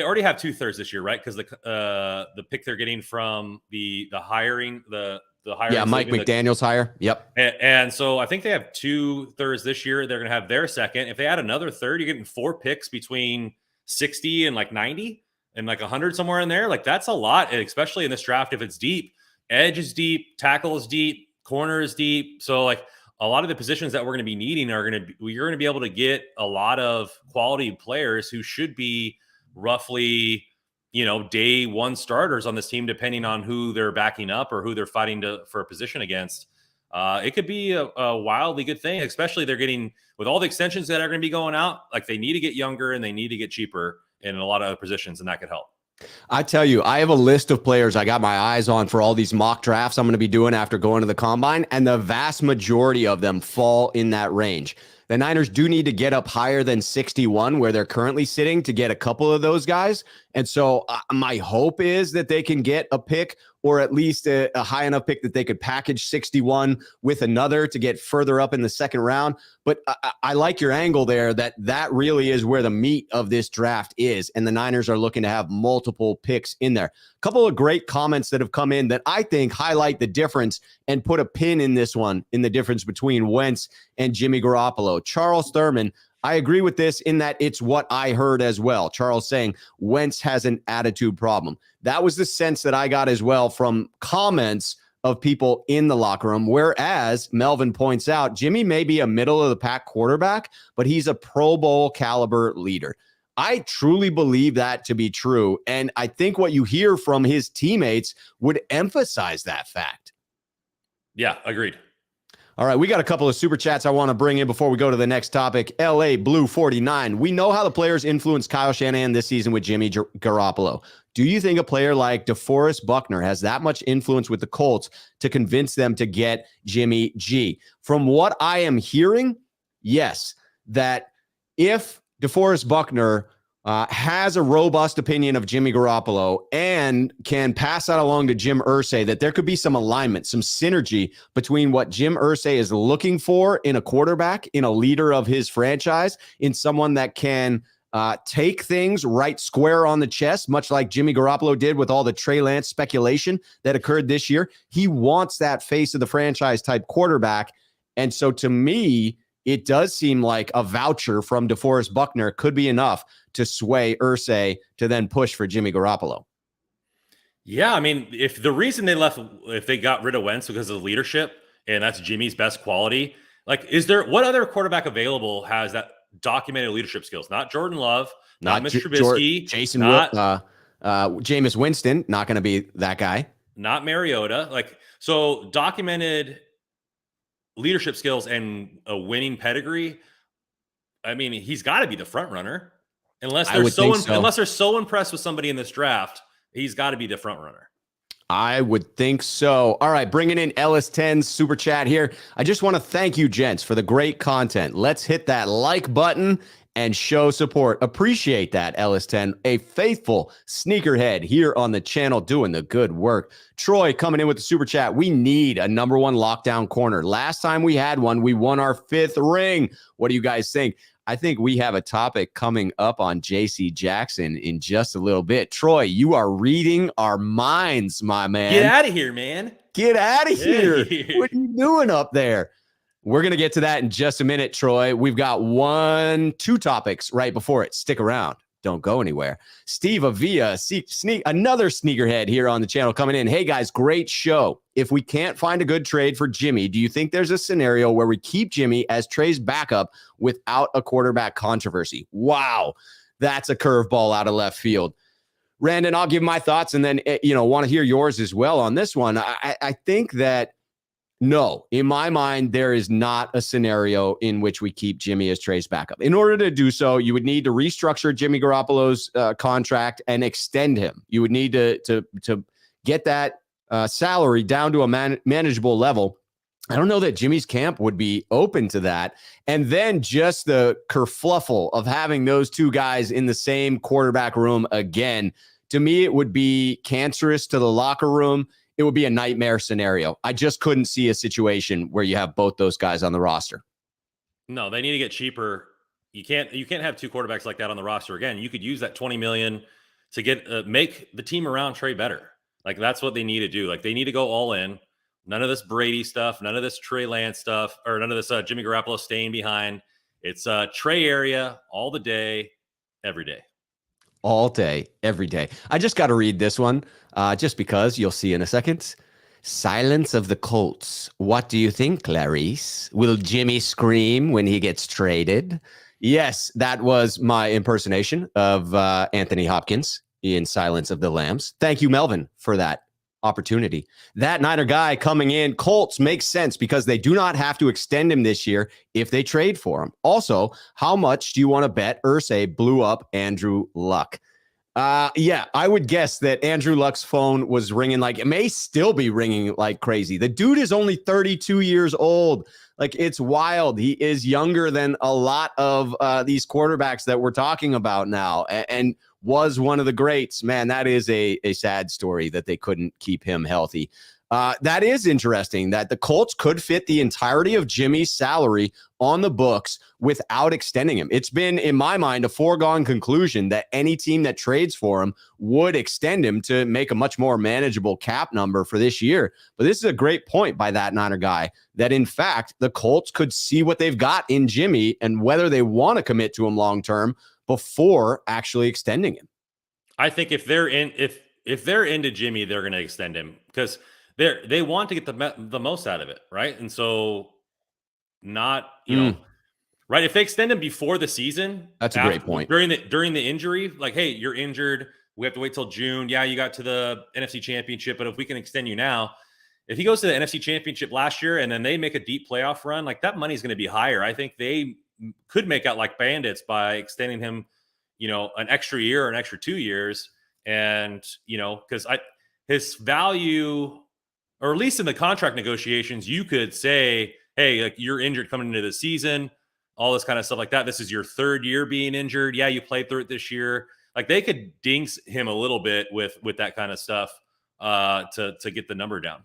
Speaker 2: already have 2 thirds this year, right? Because the pick they're getting from the hiring. Yeah,
Speaker 1: Mike McDaniel's hire. Yep.
Speaker 2: And so I think they have 2 thirds this year. They're going to have their second. If they add another third, you're getting 4 picks between 60 and like 90 and like 100 somewhere in there. Like that's a lot, especially in this draft if it's deep. Edge is deep, tackle is deep, corner is deep. So like a lot of the positions that we're going to be needing you're going to be able to get a lot of quality players who should be roughly, day one starters on this team, depending on who they're backing up or who they're fighting for a position against. It could be a wildly good thing, especially they're getting with all the extensions that are going to be going out. Like they need to get younger and they need to get cheaper in a lot of other positions, and that could help.
Speaker 1: I tell you, I have a list of players I got my eyes on for all these mock drafts I'm going to be doing after going to the combine, and the vast majority of them fall in that range. The Niners do need to get up higher than 61 where they're currently sitting to get a couple of those guys. And so my hope is that they can get a pick or at least a high enough pick that they could package 61 with another to get further up in the second round. But I like your angle there that really is where the meat of this draft is. And the Niners are looking to have multiple picks in there. A couple of great comments that have come in that I think highlight the difference and put a pin in this one, in the difference between Wentz and Jimmy Garoppolo. Charles Thurman, I agree with this in that it's what I heard as well. Charles saying Wentz has an attitude problem. That was the sense that I got as well from comments of people in the locker room. Whereas Melvin points out, Jimmy may be a middle of the pack quarterback, but he's a Pro Bowl caliber leader. I truly believe that to be true. And I think what you hear from his teammates would emphasize that fact.
Speaker 2: Yeah, agreed.
Speaker 1: All right, we got a couple of super chats I want to bring in before we go to the next topic. LA Blue 49. We know how the players influenced Kyle Shanahan this season with Jimmy Garoppolo. Do you think a player like DeForest Buckner has that much influence with the Colts to convince them to get Jimmy G? From what I am hearing, yes, that if DeForest Buckner has a robust opinion of Jimmy Garoppolo and can pass that along to Jim Irsay, that there could be some alignment, some synergy between what Jim Irsay is looking for in a quarterback, in a leader of his franchise, in someone that can take things right square on the chest, much like Jimmy Garoppolo did with all the Trey Lance speculation that occurred this year. He wants that face of the franchise type quarterback. And so to me, it does seem like a voucher from DeForest Buckner could be enough to sway Irsay to then push for Jimmy Garoppolo.
Speaker 2: Yeah, I mean, if they got rid of Wentz because of leadership, and that's Jimmy's best quality, like, what other quarterback available has that documented leadership skills? Not Jordan Love, not Mitch Trubisky,
Speaker 1: Jameis Winston, not going to be that guy.
Speaker 2: Not Mariota. Like, so documented leadership skills and a winning pedigree. I mean, he's got to be the front runner, unless they're so impressed with somebody in this draft. He's got to be the front runner.
Speaker 1: I would think so. All right, bringing in Ellis10's super chat here. I just want to thank you, gents, for the great content. Let's hit that like button and show support. Appreciate that, Ellis10, a faithful sneakerhead here on the channel doing the good work. Troy coming in with the super chat. We need a number one lockdown corner. Last time we had one, we won our 5th ring. What do you guys think? I think we have a topic coming up on J.C. Jackson in just a little bit. Troy, you are reading our minds, my man.
Speaker 2: Get out of here, man.
Speaker 1: Get out of here. What are you doing up there? We're going to get to that in just a minute, Troy. We've got 2 topics right before it. Stick around. Don't go anywhere. Steve Avia, another sneakerhead here on the channel coming in. Hey, guys, great show. If we can't find a good trade for Jimmy, do you think there's a scenario where we keep Jimmy as Treys' backup without a quarterback controversy? Wow, that's a curveball out of left field. Randon, I'll give my thoughts and then, want to hear yours as well on this one. I think that no, in my mind, there is not a scenario in which we keep Jimmy as Treys' backup. In order to do so, you would need to restructure Jimmy Garoppolo's contract and extend him. You would need to get that salary down to a manageable level. I don't know that Jimmy's camp would be open to that. And then just the kerfluffle of having those 2 guys in the same quarterback room again, to me, it would be cancerous to the locker room. It would be a nightmare scenario. I just couldn't see a situation where you have both those guys on the roster.
Speaker 2: No, they need to get cheaper. You can't have 2 quarterbacks like that on the roster again. You could use that $20 million to get make the team around Trey better. Like, that's what they need to do. Like, they need to go all in. None of this Brady stuff, none of this Trey Lance stuff, or none of this Jimmy Garoppolo staying behind. It's Trey area all the day, every day.
Speaker 1: All day, every day. I just got to read this one just because you'll see in a second. Silence of the Colts. What do you think, Clarice? Will Jimmy scream when he gets traded? Yes, that was my impersonation of Anthony Hopkins in Silence of the Lambs. Thank you, Melvin, for that opportunity. That Niner guy coming in, Colts makes sense because they do not have to extend him this year if they trade for him. Also, how much do you want to bet Irsay blew up Andrew Luck? Yeah, I would guess that Andrew Luck's phone was ringing like, it may still be ringing like crazy. The dude is only 32 years old. Like, it's wild. He is younger than a lot of these quarterbacks that we're talking about now, and was one of the greats. Man, that is a sad story that they couldn't keep him healthy. That is interesting that the Colts could fit the entirety of Jimmy's salary on the books without extending him. It's been, in my mind, a foregone conclusion that any team that trades for him would extend him to make a much more manageable cap number for this year. But this is a great point by that Niner guy that, in fact, the Colts could see what they've got in Jimmy and whether they want to commit to him long-term before actually extending him.
Speaker 2: I think if they're into Jimmy, they're going to extend him because they want to get the most out of it, right? And so, not right. If they extend him before the season,
Speaker 1: that's a great point.
Speaker 2: During the injury, like, hey, you're injured. We have to wait till June. Yeah, you got to the NFC Championship, but if we can extend you now, if he goes to the NFC Championship last year and then they make a deep playoff run, like, that money is going to be higher. I think they could make out like bandits by extending him, an extra year or an extra 2 years, and because his value. Or at least in the contract negotiations, you could say, hey, like, you're injured coming into the season, all this kind of stuff like that. This is your 3rd year being injured. Yeah, you played through it this year. Like, they could dings him a little bit with that kind of stuff to get the number down.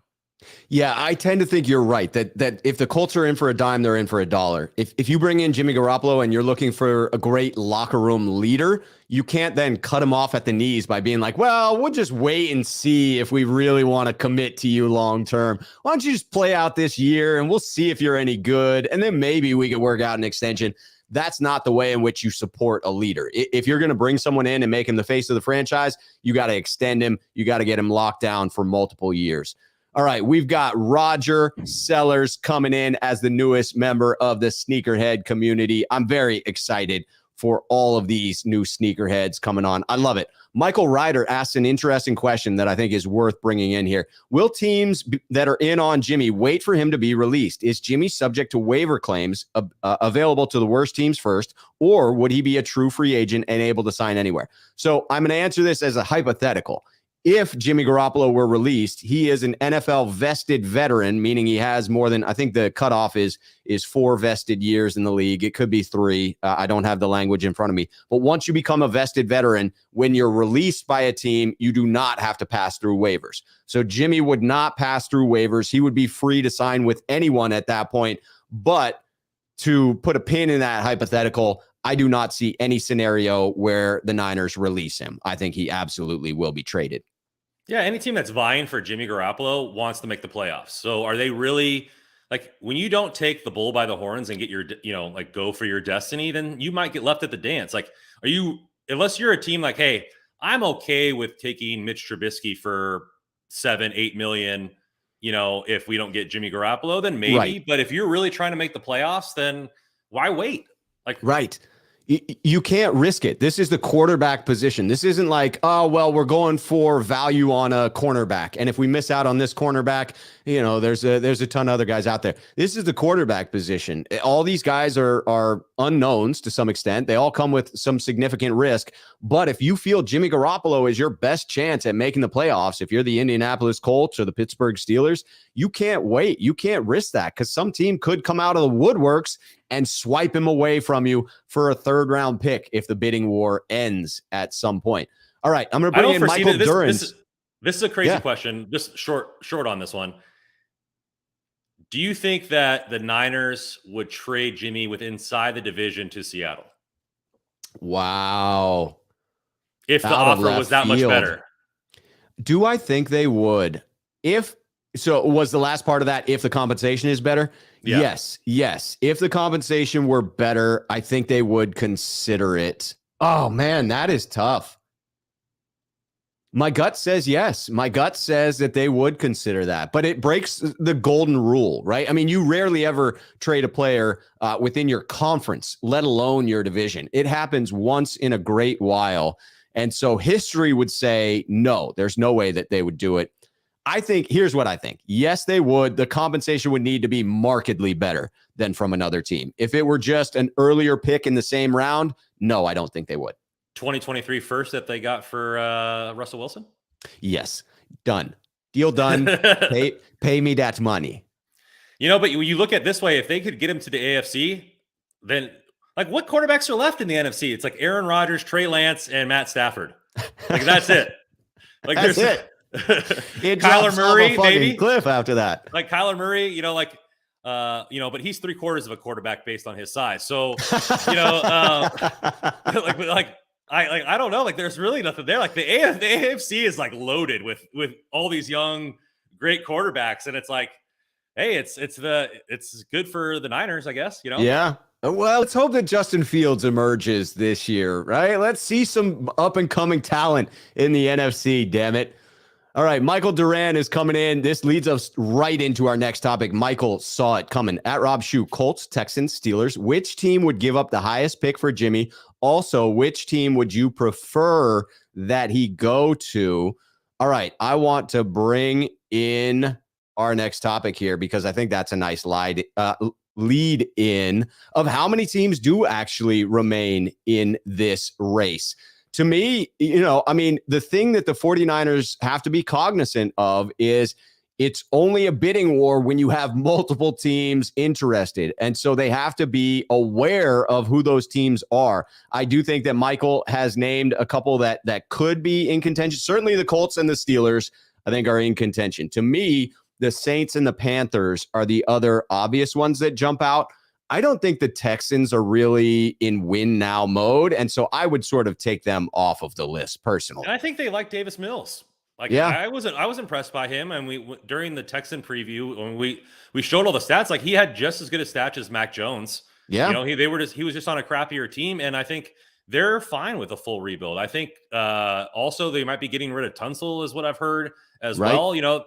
Speaker 1: Yeah, I tend to think you're right that if the Colts are in for a dime, they're in for a dollar. If you bring in Jimmy Garoppolo and you're looking for a great locker room leader, you can't then cut him off at the knees by being like, well, we'll just wait and see if we really want to commit to you long term. Why don't you just play out this year and we'll see if you're any good, and then maybe we could work out an extension. That's not the way in which you support a leader. If you're going to bring someone in and make him the face of the franchise, you got to extend him. You got to get him locked down for multiple years. All right, we've got Roger Sellers coming in as the newest member of the sneakerhead community. I'm very excited for all of these new sneakerheads coming on. I love it. Michael Ryder asked an interesting question that I think is worth bringing in here. Will teams that are in on Jimmy wait for him to be released? Is Jimmy subject to waiver claims available to the worst teams first, or would he be a true free agent and able to sign anywhere? So I'm going to answer this as a hypothetical. If Jimmy Garoppolo were released, he is an NFL vested veteran, meaning he has more than, I think the cutoff is 4 vested years in the league. It could be 3. I don't have the language in front of me. But once you become a vested veteran, when you're released by a team, you do not have to pass through waivers. So Jimmy would not pass through waivers. He would be free to sign with anyone at that point. But to put a pin in that hypothetical, I do not see any scenario where the Niners release him. I think he absolutely will be traded.
Speaker 2: Yeah, any team that's vying for Jimmy Garoppolo wants to make the playoffs. So are they really, like, when you don't take the bull by the horns and get your, like, go for your destiny, then you might get left at the dance. Like, unless you're a team like, hey, I'm okay with taking Mitch Trubisky for 7-8 million, if we don't get Jimmy Garoppolo, then maybe. Right. But if you're really trying to make the playoffs, then why wait?
Speaker 1: Right. You can't risk it. This is the quarterback position. This isn't like, oh, well, we're going for value on a cornerback, and if we miss out on this cornerback, there's a ton of other guys out there. This is the quarterback position. All these guys are unknowns to some extent. They all come with some significant risk. But if you feel Jimmy Garoppolo is your best chance at making the playoffs, if you're the Indianapolis Colts or the Pittsburgh Steelers, you can't wait. You can't risk that, because some team could come out of the woodworks and swipe him away from you for a 3rd-round pick if the bidding war ends at some point. All right, I'm going to bring in Michael Durans.
Speaker 2: This is a crazy question. Just short on this one. Do you think that the Niners would trade Jimmy with inside the division to Seattle?
Speaker 1: Wow.
Speaker 2: If the offer was that much better.
Speaker 1: Do I think they would? So was the last part of that, if the compensation is better? Yeah. Yes. If the compensation were better, I think they would consider it. Oh, man, that is tough. My gut says yes. My gut says that they would consider that, but it breaks the golden rule, right? I mean, you rarely ever trade a player within your conference, let alone your division. It happens once in a great while. And so history would say, no, there's no way that they would do it. Here's what I think. Yes, they would. The compensation would need to be markedly better than from another team. If it were just an earlier pick in the same round, no, I don't think they would.
Speaker 2: 2023 first that they got for Russell Wilson?
Speaker 1: Yes. Done. Deal done. Pay me that money.
Speaker 2: But you look at it this way, if they could get him to the AFC, then what quarterbacks are left in the NFC? It's like Aaron Rodgers, Trey Lance, and Matt Stafford. That's it.
Speaker 1: That's it.
Speaker 2: Kyler Murray, maybe
Speaker 1: cliff after that.
Speaker 2: Like Kyler Murray, but he's 3/4 of a quarterback based on his size. So, I don't know. There's really nothing there. The AFC is loaded with all these young, great quarterbacks, and it's like, hey, it's good for the Niners, I guess.
Speaker 1: Yeah. Well, let's hope that Justin Fields emerges this year, right? Let's see some up and coming talent in the NFC. Damn it. All right, Michael Duran is coming in. This leads us right into our next topic. Michael saw it coming. At Rob Schuh, Colts, Texans, Steelers. Which team would give up the highest pick for Jimmy? Also, which team would you prefer that he go to? All right, I want to bring in our next topic here because I think that's a nice lead in of how many teams do actually remain in this race. To me, the thing that the 49ers have to be cognizant of is it's only a bidding war when you have multiple teams interested. And so they have to be aware of who those teams are. I do think that Michael has named a couple that could be in contention. Certainly the Colts and the Steelers, I think, are in contention. To me, the Saints and the Panthers are the other obvious ones that jump out. I don't think the Texans are really in win now mode. And so I would sort of take them off of the list personally.
Speaker 2: And I think they like Davis Mills. Like,
Speaker 1: yeah,
Speaker 2: I was impressed by him. And we, during the Texan preview, when we showed all the stats, like he had just as good a stats as Mac Jones.
Speaker 1: Yeah.
Speaker 2: You know, he was just on a crappier team. And I think they're fine with a full rebuild. I think also they might be getting rid of Tunsil is what I've heard as well. You know,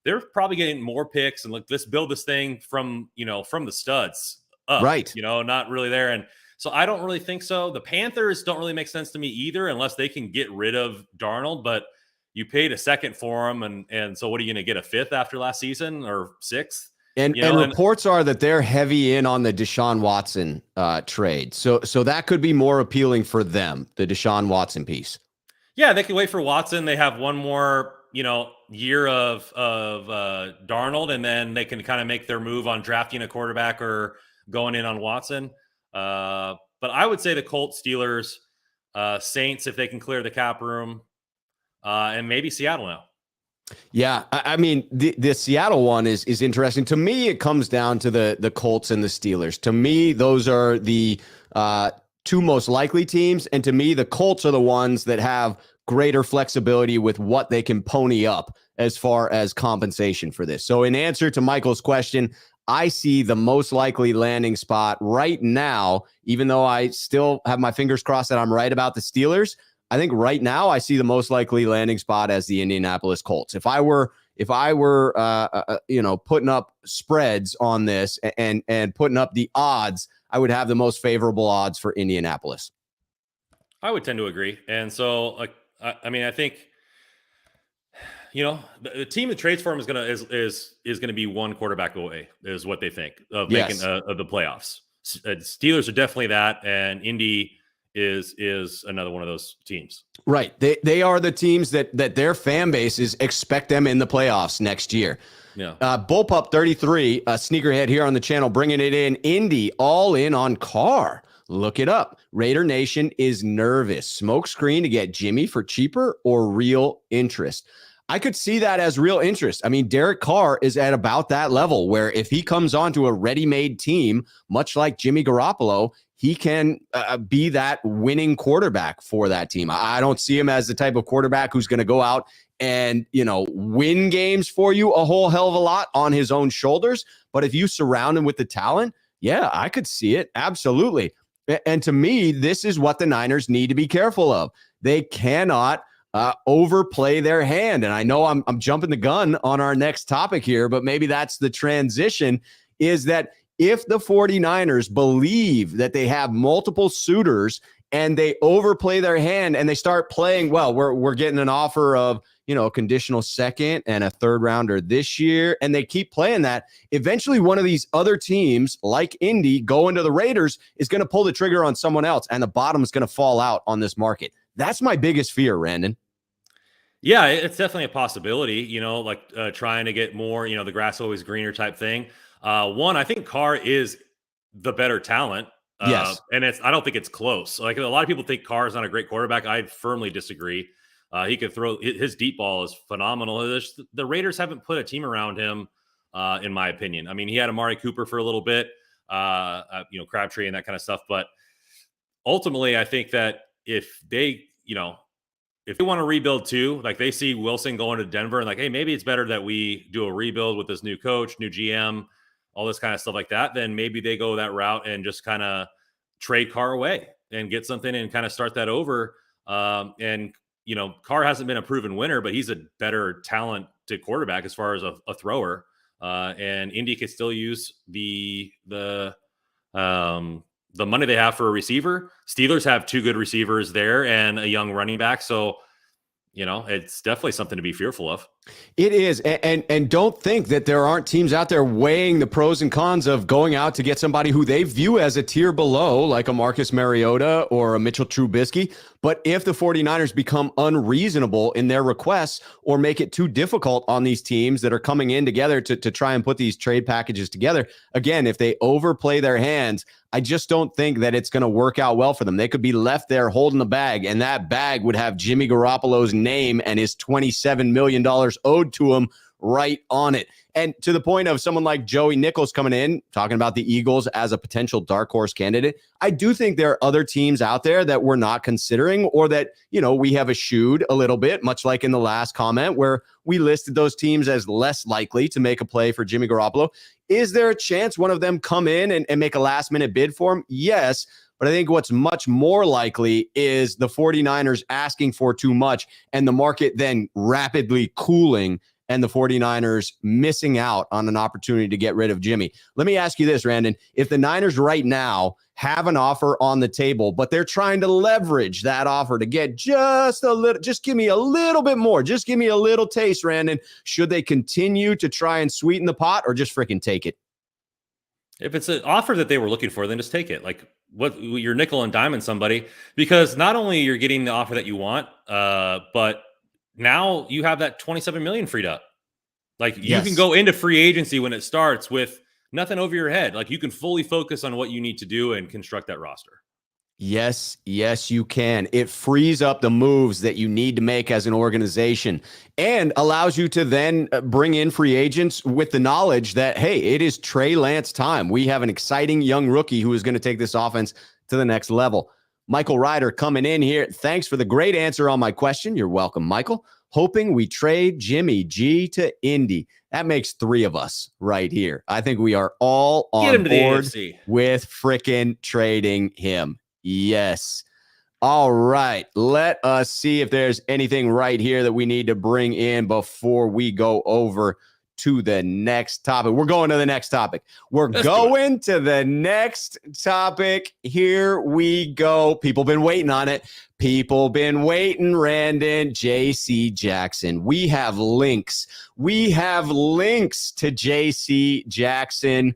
Speaker 2: they're probably getting more picks and let's build this thing from the studs up,
Speaker 1: right.
Speaker 2: You know, not really there. And so I don't really think so. The Panthers don't really make sense to me either, unless they can get rid of Darnold, but you paid a second for him. And so what are you going to get, a fifth after last season or sixth?
Speaker 1: And reports are that they're heavy in on the DeShaun Watson trade. So that could be more appealing for them, the DeShaun Watson piece.
Speaker 2: Yeah, they can wait for Watson. They have one more, year of Darnold, and then they can kind of make their move on drafting a quarterback or going in on Watson. But I would say the Colts, Steelers, Saints, if they can clear the cap room, and maybe Seattle now.
Speaker 1: Yeah, I mean, the Seattle one is interesting. To me, it comes down to the Colts and the Steelers. To me, those are the two most likely teams. And to me, the Colts are the ones that have greater flexibility with what they can pony up as far as compensation for this. So in answer to Michael's question, I see the most likely landing spot right now, even though I still have my fingers crossed that I'm right about the Steelers. I think right now I see the most likely landing spot as the Indianapolis Colts. If I were putting up spreads on this and putting up the odds, I would have the most favorable odds for Indianapolis.
Speaker 2: I would tend to agree. And so, I think, the team that trades for him is gonna be one quarterback away, is what they think of making of the playoffs. Steelers are definitely that, and Indy is another one of those teams.
Speaker 1: Right. They are the teams that their fan bases expect them in the playoffs next year.
Speaker 2: Yeah.
Speaker 1: Bullpup 33, sneakerhead here on the channel, bringing it in. Indy all in on Carr. Look it up. Raider Nation is nervous. Smoke screen to get Jimmy for cheaper or real interest? I could see that as real interest. I mean, Derek Carr is at about that level where if he comes onto a ready-made team, much like Jimmy Garoppolo, he can be that winning quarterback for that team. I don't see him as the type of quarterback who's going to go out and, win games for you a whole hell of a lot on his own shoulders. But if you surround him with the talent, yeah, I could see it. Absolutely. And to me, this is what the Niners need to be careful of. They cannot overplay their hand. And I know I'm jumping the gun on our next topic here, but maybe that's the transition, is that if the 49ers believe that they have multiple suitors and they overplay their hand and they start playing, well, we're getting an offer of, a conditional second and a third rounder this year, and they keep playing that, eventually one of these other teams like Indy going to the Raiders is going to pull the trigger on someone else, and the bottom is going to fall out on this market. That's my biggest fear, Randon.
Speaker 2: Yeah, it's definitely a possibility, trying to get more, the grass always greener type thing. I think Carr is the better talent.
Speaker 1: Yes.
Speaker 2: And I don't think it's close. Like, a lot of people think Carr is not a great quarterback. I firmly disagree. He could throw, his deep ball is phenomenal. The Raiders haven't put a team around him, in my opinion. I mean, he had Amari Cooper for a little bit, Crabtree and that kind of stuff. But ultimately, I think that if they want to rebuild too, like they see Wilson going to Denver and like, hey, maybe it's better that we do a rebuild with this new coach, new GM, all this kind of stuff like that, then maybe they go that route and just kind of trade Carr away and get something and kind of start that over. Carr hasn't been a proven winner, but he's a better talented quarterback as far as a thrower. And Indy could still use the money they have for a receiver. Steelers have two good receivers there and a young running back. So, it's definitely something to be fearful of.
Speaker 1: It is. And don't think that there aren't teams out there weighing the pros and cons of going out to get somebody who they view as a tier below, like a Marcus Mariota or a Mitchell Trubisky. But if the 49ers become unreasonable in their requests or make it too difficult on these teams that are coming in together to try and put these trade packages together, again, if they overplay their hands, I just don't think that it's going to work out well for them. They could be left there holding the bag, and that bag would have Jimmy Garoppolo's name and his $27 million owed to him right on it. And to the point of someone like Joey Nichols coming in, talking about the Eagles as a potential dark horse candidate, I do think there are other teams out there that we're not considering, or that, we have eschewed a little bit, much like in the last comment where we listed those teams as less likely to make a play for Jimmy Garoppolo. Is there a chance one of them come in and make a last minute bid for him? Yes. But I think what's much more likely is the 49ers asking for too much and the market then rapidly cooling and the 49ers missing out on an opportunity to get rid of Jimmy. Let me ask you this, Randon. If the Niners right now have an offer on the table, but they're trying to leverage that offer to get just give me a little bit more. Just give me a little taste, Randon. Should they continue to try and sweeten the pot or just freaking take it?
Speaker 2: If it's an offer that they were looking for, then just take it. Like, what, you're nickel and diming somebody, because not only you're getting the offer that you want, but now you have that $27 million freed up. Like, you can go into free agency when it starts with nothing over your head. Like, you can fully focus on what you need to do and construct that roster.
Speaker 1: Yes, you can. It frees up the moves that you need to make as an organization and allows you to then bring in free agents with the knowledge that, hey, it is Trey Lance time. We have an exciting young rookie who is going to take this offense to the next level. Michael Ryder coming in here. Thanks for the great answer on my question. You're welcome, Michael. Hoping we trade Jimmy G to Indy. That makes 3 of us right here. I think we are all on board with frickin' trading him. Yes. All right. Let us see if there's anything right here that we need to bring in before we go over to the next topic. We're going to the next topic. Let's going to the next topic. Here we go. People been waiting on it. People been waiting, Randon. JC Jackson. We have links. To JC Jackson.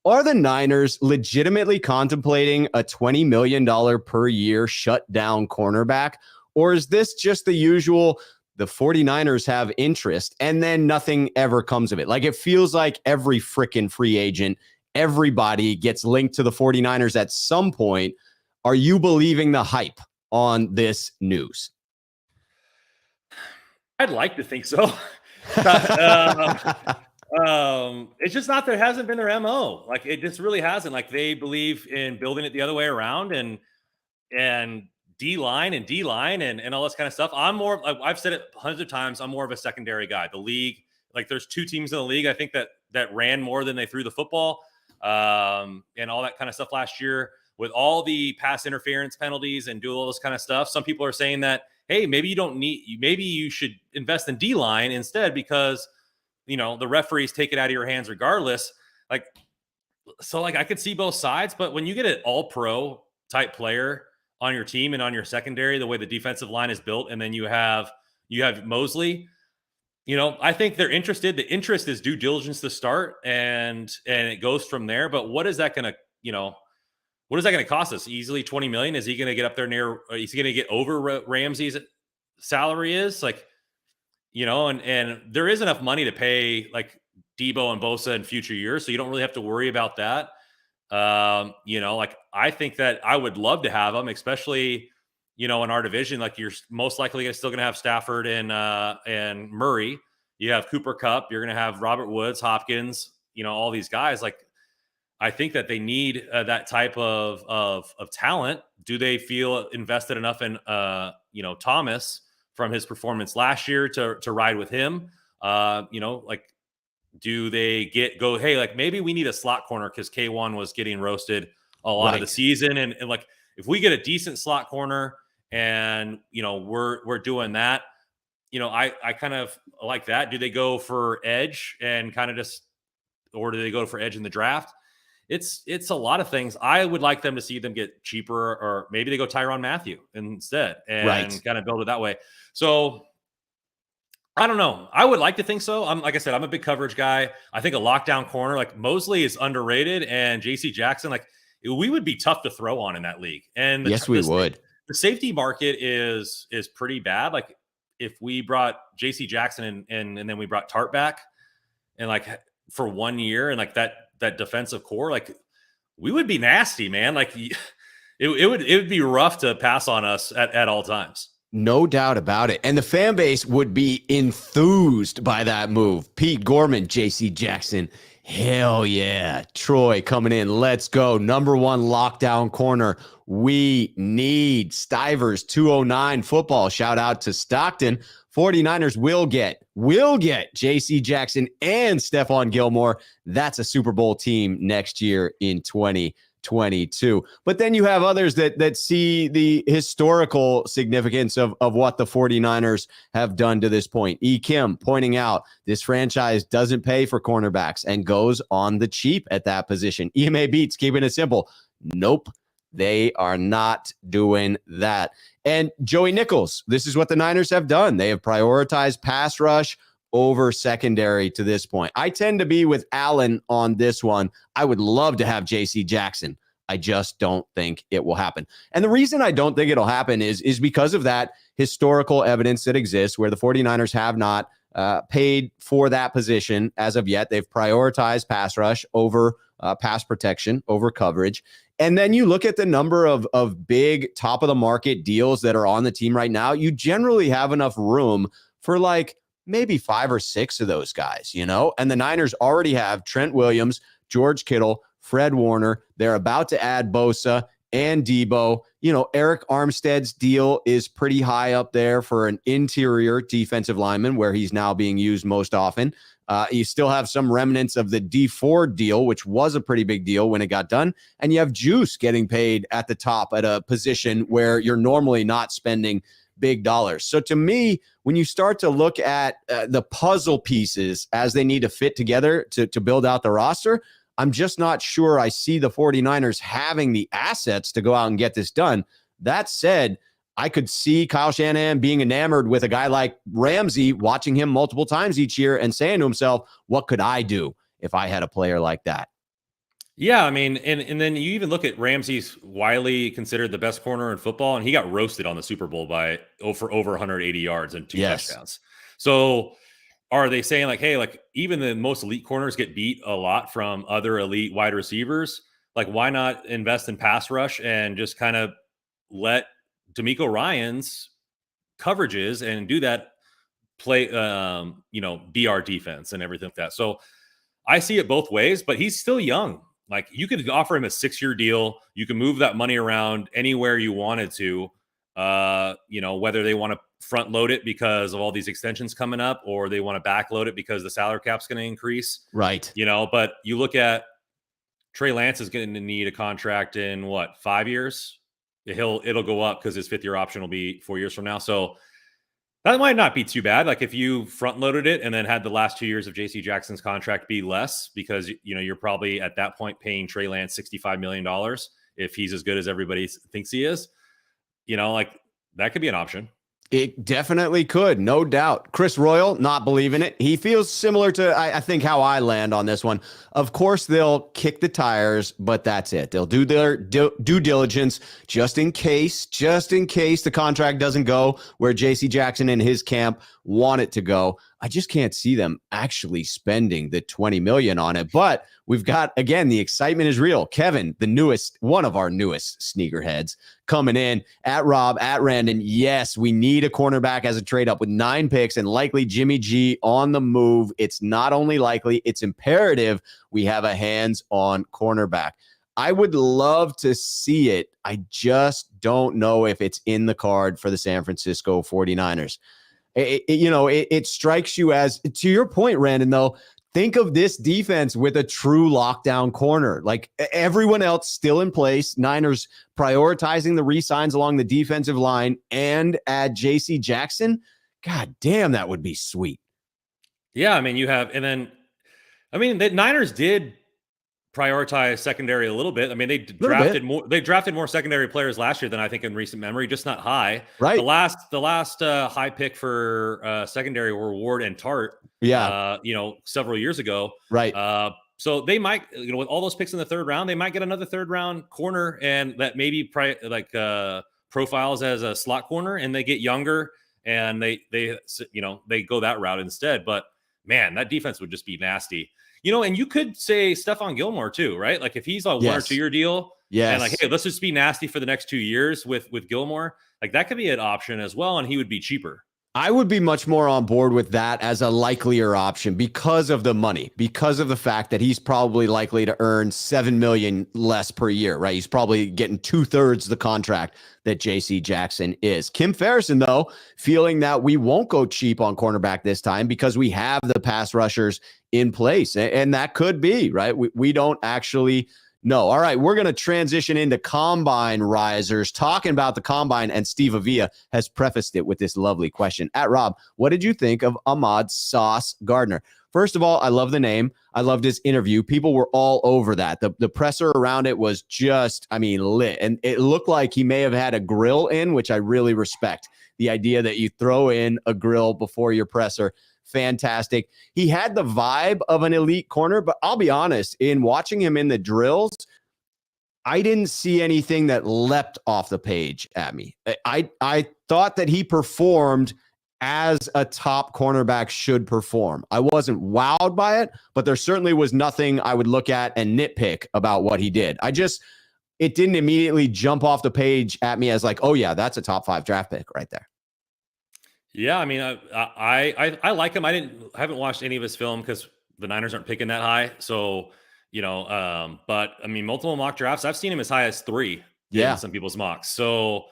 Speaker 1: Are the Niners legitimately contemplating a $20 million per year shutdown cornerback? Or is this just the usual, the 49ers have interest and then nothing ever comes of it? Like, it feels like every freaking free agent, everybody gets linked to the 49ers at some point. Are you believing the hype on this news?
Speaker 2: I'd like to think so. It's just not, there hasn't been their MO. Like, it just really hasn't. Like, they believe in building it the other way around and D-line and all this kind of stuff. I'm more, like, I've said it hundreds of times, I'm more of a secondary guy. The league, like, there's 2 teams in the league, I think, that ran more than they threw the football, and all that kind of stuff last year with all the pass interference penalties and do all this kind of stuff. Some people are saying that, hey, maybe you should invest in D-line instead, because the referees take it out of your hands regardless. Like, so, like, I could see both sides, but when you get an all-pro type player on your team and on your secondary, the way the defensive line is built, and then you have Mosley, I think they're interested. The interest is due diligence to start, and it goes from there. But what is that going to cost us? Easily $20 million. Is he going to get up there near? Is he going to get over Ramsey's salary? Is like, and there is enough money to pay like Debo and Bosa in future years, so you don't really have to worry about that. Like, I think that I would love to have them, especially, in our division. Like, you're most likely still going to have Stafford and Murray. You have Cooper Kupp. You're going to have Robert Woods, Hopkins. All these guys. Like, I think that they need that type of talent. Do they feel invested enough in Thomas from his performance last year to ride with him? Like, do they go, hey, like, maybe we need a slot corner because K1 was getting roasted a lot of the season. And like, if we get a decent slot corner and, we're doing that, I kind of like that. Do they go for edge and kind of or do they go for edge in the draft? It's a lot of things. I would like them to see them get cheaper, or maybe they go Tyrann Mathieu instead and kind of build it that way. So I don't know. I would like to think so. Like I said, I'm a big coverage guy. I think a lockdown corner like Mosley is underrated, and JC Jackson, like, we would be tough to throw on in that league. And
Speaker 1: we would.
Speaker 2: The safety market is pretty bad. Like, if we brought JC Jackson and then we brought Tart back, and like for 1 year, and like that defensive core, like, we would be nasty, man. Like, it would be rough to pass on us at all times.
Speaker 1: No doubt about it. And the fan base would be enthused by that move. Pete Gorman, JC Jackson. Hell yeah. Troy coming in. Let's go. Number one lockdown corner. We need Stivers 209 football. Shout out to Stockton. 49ers will get JC Jackson and Stephon Gilmore. That's a Super Bowl team next year in 2022. But then you have others that see the historical significance of what the 49ers have done to this point. E. Kim pointing out this franchise doesn't pay for cornerbacks and goes on the cheap at that position. EMA Beats keeping it simple. Nope, they are not doing that. And Joey Nichols, this is what the Niners have done. They have prioritized pass rush over secondary to this point. I tend to be with Allen on this one. I would love to have JC Jackson. I just don't think it will happen. And the reason I don't think it'll happen is because of that historical evidence that exists where the 49ers have not paid for that position as of yet. They've prioritized pass rush over pass protection, over coverage. And then you look at the number of big top of the market deals that are on the team right now. You generally have enough room for like maybe 5 or 6 of those guys, you know? And the Niners already have Trent Williams, George Kittle, Fred Warner. They're about to add Bosa and Debo. You know, Eric Armstead's deal is pretty high up there for an interior defensive lineman where he's now being used most often. You still have some remnants of the D Ford deal, which was a pretty big deal when it got done. And you have Juice getting paid at the top at a position where you're normally not spending big dollars. So to me, when you start to look at the puzzle pieces as they need to fit together to build out the roster, I'm just not sure I see the 49ers having the assets to go out and get this done. That said, I could see Kyle Shanahan being enamored with a guy like Ramsey, watching him multiple times each year and saying to himself, what could I do if I had a player like that?
Speaker 2: Yeah, I mean, and then you even look at Ramsey's widely considered the best corner in football, and he got roasted on the Super Bowl for over 180 yards and 2 touchdowns. So are they saying like, hey, like even the most elite corners get beat a lot from other elite wide receivers? Like, why not invest in pass rush and just kind of let D'Amico Ryans coverages and do that play, be our defense and everything like that. So I see it both ways, but he's still young. Like, you could offer him a 6-year deal. You can move that money around anywhere you wanted to, whether they want to front load it because of all these extensions coming up, or they want to back load it because the salary cap's going to increase.
Speaker 1: Right.
Speaker 2: But you look at Trey Lance is going to need a contract in 5 years? It'll go up because his 5th-year option will be 4 years from now. So that might not be too bad. Like, if you front loaded it and then had the last 2 years of JC Jackson's contract be less, because you're probably at that point paying Trey Lance $65 million if he's as good as everybody thinks he is. That could be an option.
Speaker 1: It definitely could, no doubt. Chris Royal, not believing it. He feels similar to, I think, how I land on this one. Of course, they'll kick the tires, but that's it. They'll do their due diligence just in case the contract doesn't go where JC Jackson and his camp want it to go. I just can't see them actually spending the $20 million on it. But we've got, again, the excitement is real. Kevin, one of our newest sneakerheads, coming in at Rob, at Randon. Yes, we need a cornerback as a trade up with 9 picks and likely Jimmy G on the move. It's not only likely, it's imperative we have a hands-on cornerback. I would love to see it. I just don't know if it's in the card for the San Francisco 49ers. It strikes you as, to your point, Randon, though, think of this defense with a true lockdown corner. Like, everyone else still in place. Niners prioritizing the re-signs along the defensive line and add JC Jackson. God damn, that would be sweet.
Speaker 2: Yeah, I mean, the Niners did prioritize secondary a little bit. I mean, they drafted more secondary players last year than I think in recent memory, just not high.
Speaker 1: Right.
Speaker 2: The last high pick for secondary were Ward and Tart.
Speaker 1: Yeah.
Speaker 2: Several years ago.
Speaker 1: Right.
Speaker 2: So they might, with all those picks in the 3rd round, they might get another 3rd round corner, and that maybe profiles as a slot corner, and they get younger and they go that route instead. But man, that defense would just be nasty. And you could say Stephon Gilmore too, right? Like, if he's a 1 or 2 year deal, And like,
Speaker 1: Yes.
Speaker 2: hey, let's just be nasty for the next 2 years with Gilmore. Like that could be an option as well, and he would be cheaper.
Speaker 1: I would be much more on board with that as a likelier option because of the money, because of the fact that he's probably likely to earn $7 million less per year, right? He's probably getting 2/3 the contract that JC Jackson is. Kim Ferrison, though, feeling that we won't go cheap on cornerback this time because we have the pass rushers in place. And that could be, right? We don't actually no. All right, we're going to transition into combine risers, talking about the combine, and Steve Avila has prefaced it with this lovely question. At Rob, what did you think of Ahmad Sauce Gardner? First of all, I love the name. I loved his interview. People were all over that. The presser around it was just, lit. And it looked like he may have had a grill in, which I really respect. The idea that you throw in a grill before your presser. Fantastic. He had the vibe of an elite corner, but I'll be honest, in watching him in the drills, I didn't see anything that leapt off the page at me. I thought that he performed as a top cornerback should perform. I wasn't wowed by it, but there certainly was nothing I would look at and nitpick about what he did. It didn't immediately jump off the page at me as like, oh yeah, that's a top 5 draft pick right there.
Speaker 2: Yeah, I mean, I like him. I haven't watched any of his film because the Niners aren't picking that high. So, but I mean, multiple mock drafts, I've seen him as high as 3 in some people's mocks. So,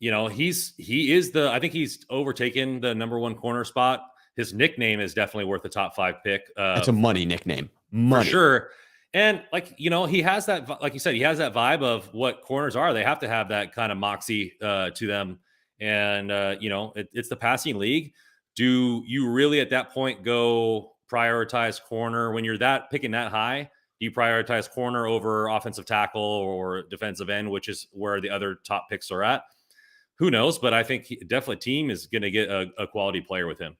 Speaker 2: I think he's overtaken the number 1 corner spot. His nickname is definitely worth the top 5 pick.
Speaker 1: That's a money nickname.
Speaker 2: For sure. And he has that, like you said, he has that vibe of what corners are. They have to have that kind of moxie to them. And, it's the passing league. Do you really at that point go prioritize corner when you're picking that high? Do you prioritize corner over offensive tackle or defensive end, which is where the other top picks are at? Who knows? But I think definitely team is going to get a quality player with him.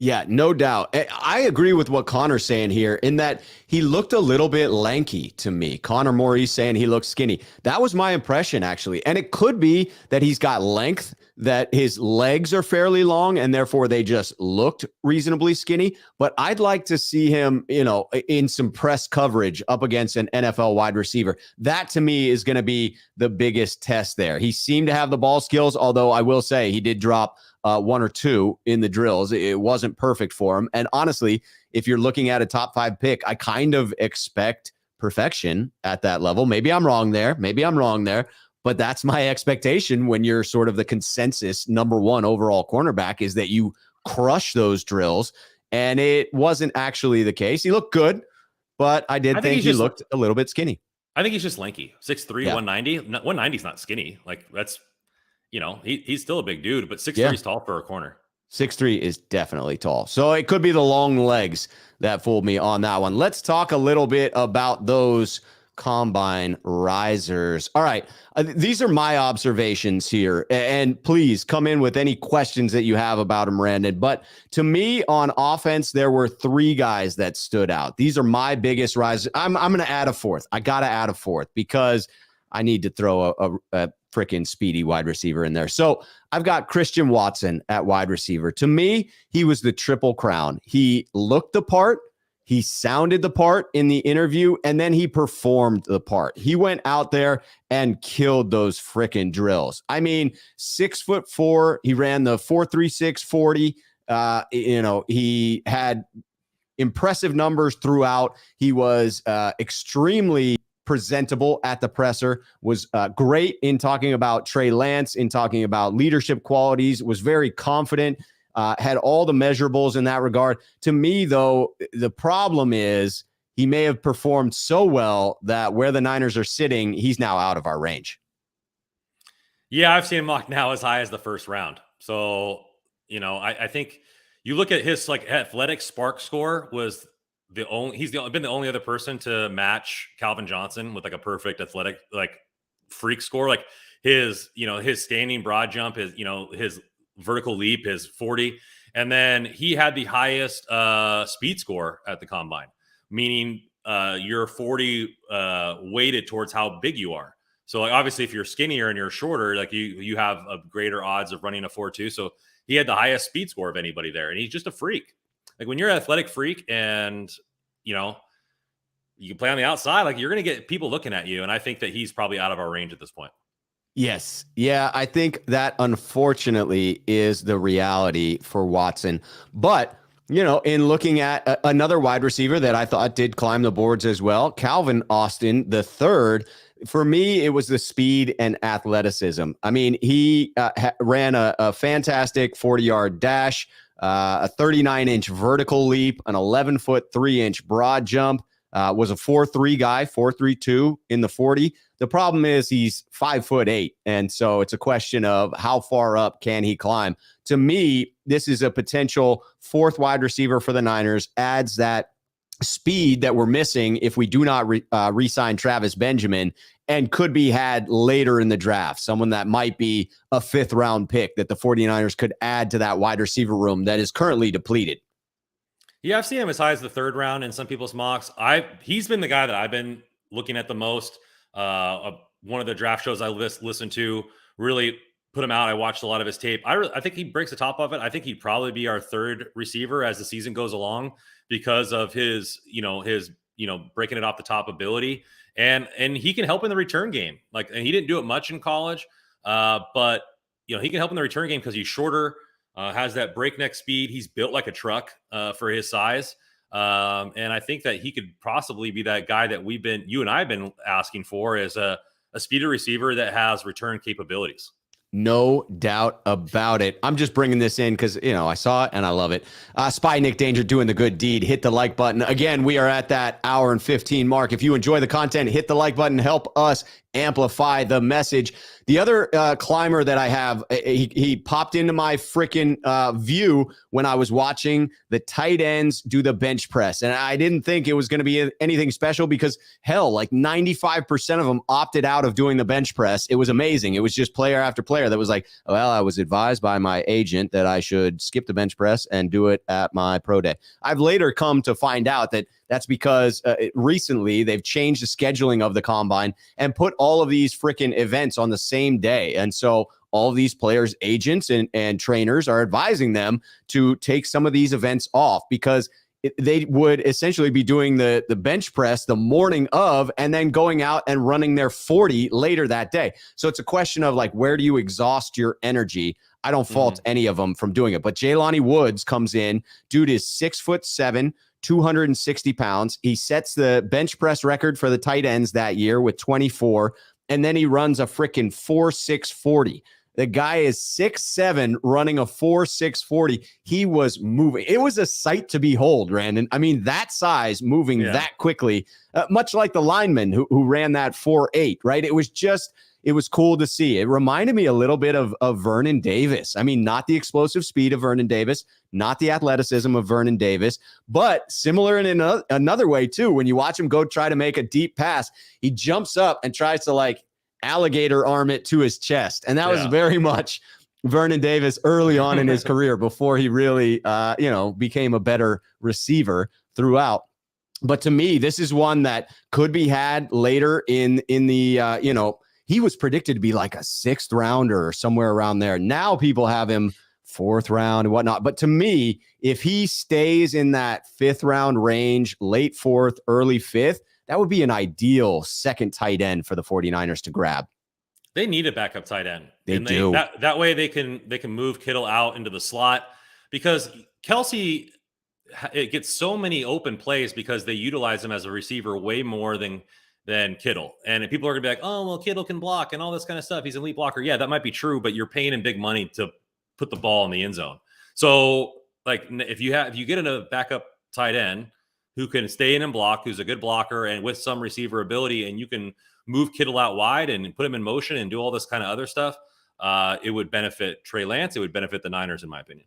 Speaker 1: Yeah, no doubt. I agree with what Connor's saying here in that he looked a little bit lanky to me. Connor Maurice saying he looks skinny. That was my impression, actually. And it could be that he's got length, that his legs are fairly long, and therefore they just looked reasonably skinny. But I'd like to see him, in some press coverage up against an NFL wide receiver. That, to me, is going to be the biggest test there. He seemed to have the ball skills, although I will say he did drop 1 or 2 in the drills. It wasn't perfect for him. And honestly, if you're looking at a top 5 pick, I kind of expect perfection at that level. Maybe I'm wrong there. But that's my expectation when you're sort of the consensus number 1 overall cornerback, is that you crush those drills. And it wasn't actually the case. He looked good, but I think he looked a little bit skinny.
Speaker 2: I think he's just lanky. 6'3",
Speaker 1: Yeah.
Speaker 2: 190. 190 is not skinny. Like that's, he's still a big dude, but 6'3" is tall for a corner.
Speaker 1: 6'3" is definitely tall. So it could be the long legs that fooled me on that one. Let's talk a little bit about those combine risers. All right. These are my observations here. And please come in with any questions that you have about them, Randon. But to me, on offense, there were 3 guys that stood out. These are my biggest risers. I'm going to add a 4th. I got to add a 4th because I need to throw a freaking speedy wide receiver in there. So I've got Christian Watson at wide receiver. To me, he was the triple crown. He looked the part, he sounded the part in the interview, and then he performed the part. He went out there and killed those freaking drills. 6'4", he ran the 4.36 40. He had impressive numbers throughout. He was extremely presentable at the presser, was great in talking about Trey Lance, in talking about leadership qualities, was very confident, had all the measurables in that regard. To me, though, the problem is he may have performed so well that where the Niners are sitting, he's now out of our range.
Speaker 2: Yeah, I've seen him mocked now as high as the first round. So, I think you look at his athletic spark score was he's been the only other person to match Calvin Johnson with a perfect athletic freak score. His standing broad jump, his vertical leap is 40. And then he had the highest speed score at the combine, meaning you're 40 weighted towards how big you are. So obviously if you're skinnier and you're shorter, you have a greater odds of running a 4.2. So he had the highest speed score of anybody there. And he's just a freak. When you're an athletic freak and, you can play on the outside. Like, you're going to get people looking at you. And I think that he's probably out of our range at this point.
Speaker 1: Yes. Yeah, I think that unfortunately is the reality for Watson. But, in looking at another wide receiver that I thought did climb the boards as well, Calvin Austin, the third, for me, it was the speed and athleticism. I mean, he ran a fantastic 40-yard dash, a 39-inch vertical leap, an 11-foot 3-inch broad jump, was a 4.3 guy, 4.32 in the 40. The problem is he's 5'8", and so it's a question of how far up can he climb. To me, this is a potential fourth wide receiver for the Niners, adds that speed that we're missing if we do not re-sign Travis Benjamin, and could be had later in the draft. Someone that might be a fifth-round pick that the 49ers could add to that wide receiver room that is currently depleted.
Speaker 2: Yeah, I've seen him as high as the third round in some people's mocks. He's been the guy that I've been looking at the most. One of the draft shows I listened to really put him out. I watched a lot of his tape. I think he breaks the top of it. I think he'd probably be our third receiver as the season goes along because of his breaking it off the top ability, and he can help in the return game. And he didn't do it much in college, but he can help in the return game because he's shorter, has that breakneck speed. He's built like a truck for his size. And I think that he could possibly be that guy that you and I have been asking for, as a speedy receiver that has return capabilities.
Speaker 1: No doubt about it. I'm just bringing this in because, I saw it and I love it. Spy Nick Danger doing the good deed. Hit the like button. Again, we are at that hour and 15 mark. If you enjoy the content, hit the like button. Help us amplify the message. The other climber that I have, he popped into my freaking view when I was watching the tight ends do the bench press. And I didn't think it was going to be anything special because, hell, 95% of them opted out of doing the bench press. It was amazing. It was just player after player that was like, well, I was advised by my agent that I should skip the bench press and do it at my pro day. I've later come to find out that that's because recently they've changed the scheduling of the combine and put all of these freaking events on the same day. And so all of these players' agents and trainers are advising them to take some of these events off because they would essentially be doing the bench press the morning of and then going out and running their 40 later that day. So it's a question of where do you exhaust your energy? I don't fault any of them from doing it. But Jelani Woods comes in. Dude is 6'7", 260 pounds. He sets the bench press record for the tight ends that year with 24. And then he runs a freaking 4.6 40. The guy is 6'7", running a 4.6 40. He was moving. It was a sight to behold, Randon. I mean, that size moving that quickly, much like the lineman who ran that 4.8, right? It was cool to see. It reminded me a little bit of Vernon Davis. I mean, not the explosive speed of Vernon Davis, not the athleticism of Vernon Davis, but similar in another way too. When you watch him go try to make a deep pass, he jumps up and tries to alligator arm it to his chest. And that was very much Vernon Davis early on in his career before he really, became a better receiver throughout. But to me, this is one that could be had later in the, he was predicted to be like a sixth rounder or somewhere around there. Now people have him fourth round and whatnot. But to me, if he stays in that fifth round range, late fourth, early fifth, that would be an ideal second tight end for the 49ers to grab.
Speaker 2: They need a backup tight end.
Speaker 1: They do.
Speaker 2: That way they can move Kittle out into the slot, because Kelsey, it gets so many open plays because they utilize him as a receiver way more than Kittle. And people are gonna be like, oh, well, Kittle can block and all this kind of stuff. He's an elite blocker. Yeah, that might be true, but you're paying him big money to put the ball in the end zone. So if you get in a backup tight end who can stay in and block, who's a good blocker and with some receiver ability, and you can move Kittle out wide and put him in motion and do all this kind of other stuff, it would benefit Trey Lance. It would benefit the Niners, in my opinion.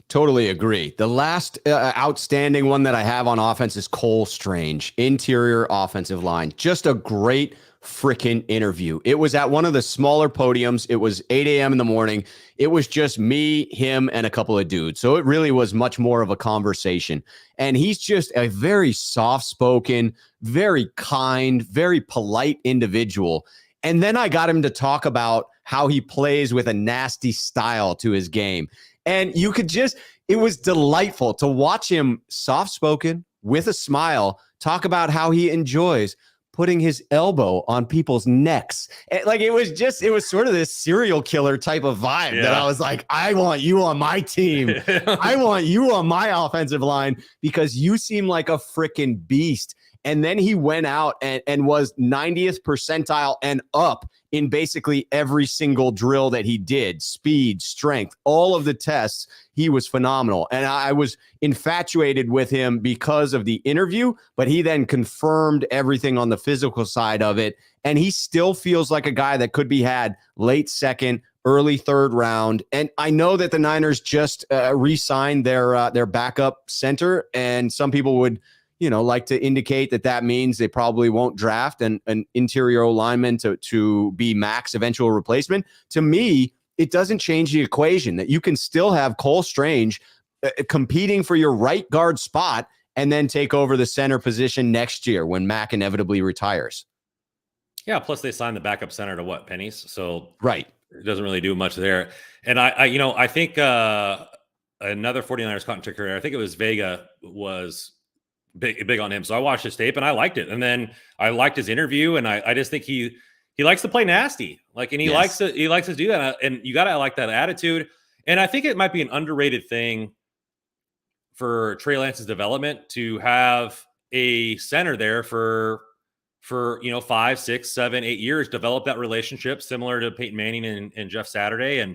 Speaker 1: Totally agree. The last outstanding one that I have on offense is Cole Strange, interior offensive line. Just a great freaking interview. It was at one of the smaller podiums. It was 8 a.m. in the morning. It was just me, him, and a couple of dudes. So it really was much more of a conversation. And he's just a very soft-spoken, very kind, very polite individual. And then I got him to talk about how he plays with a nasty style to his game. And you could it was delightful to watch him soft-spoken with a smile talk about how he enjoys putting his elbow on people's necks. And like, it was sort of this serial killer type of vibe that I was like, I want you on my team. I want you on my offensive line because you seem like a freaking beast. And then he went out and was 90th percentile and up in basically every single drill that he did. Speed, strength, all of the tests. He was phenomenal. And I was infatuated with him because of the interview, but he then confirmed everything on the physical side of it. And he still feels like a guy that could be had late second, early third round. And I know that the Niners just re-signed their backup center, and some people would like to indicate that means they probably won't draft an interior lineman to be Mac's eventual replacement. To me, it doesn't change the equation that you can still have Cole Strange competing for your right guard spot and then take over the center position next year when Mac inevitably retires.
Speaker 2: Yeah, plus they signed the backup center to what, pennies? So
Speaker 1: right.
Speaker 2: It doesn't really do much there. And I think another 49ers content ticker, I think it was Vega, was big on him. So I watched his tape and I liked it. And then I liked his interview, and I just think he likes to play nasty. Like, and he likes to do that. And you gotta like that attitude. And I think it might be an underrated thing for Trey Lance's development to have a center there for 5, 6, 7, 8 years, develop that relationship similar to Peyton Manning and Jeff Saturday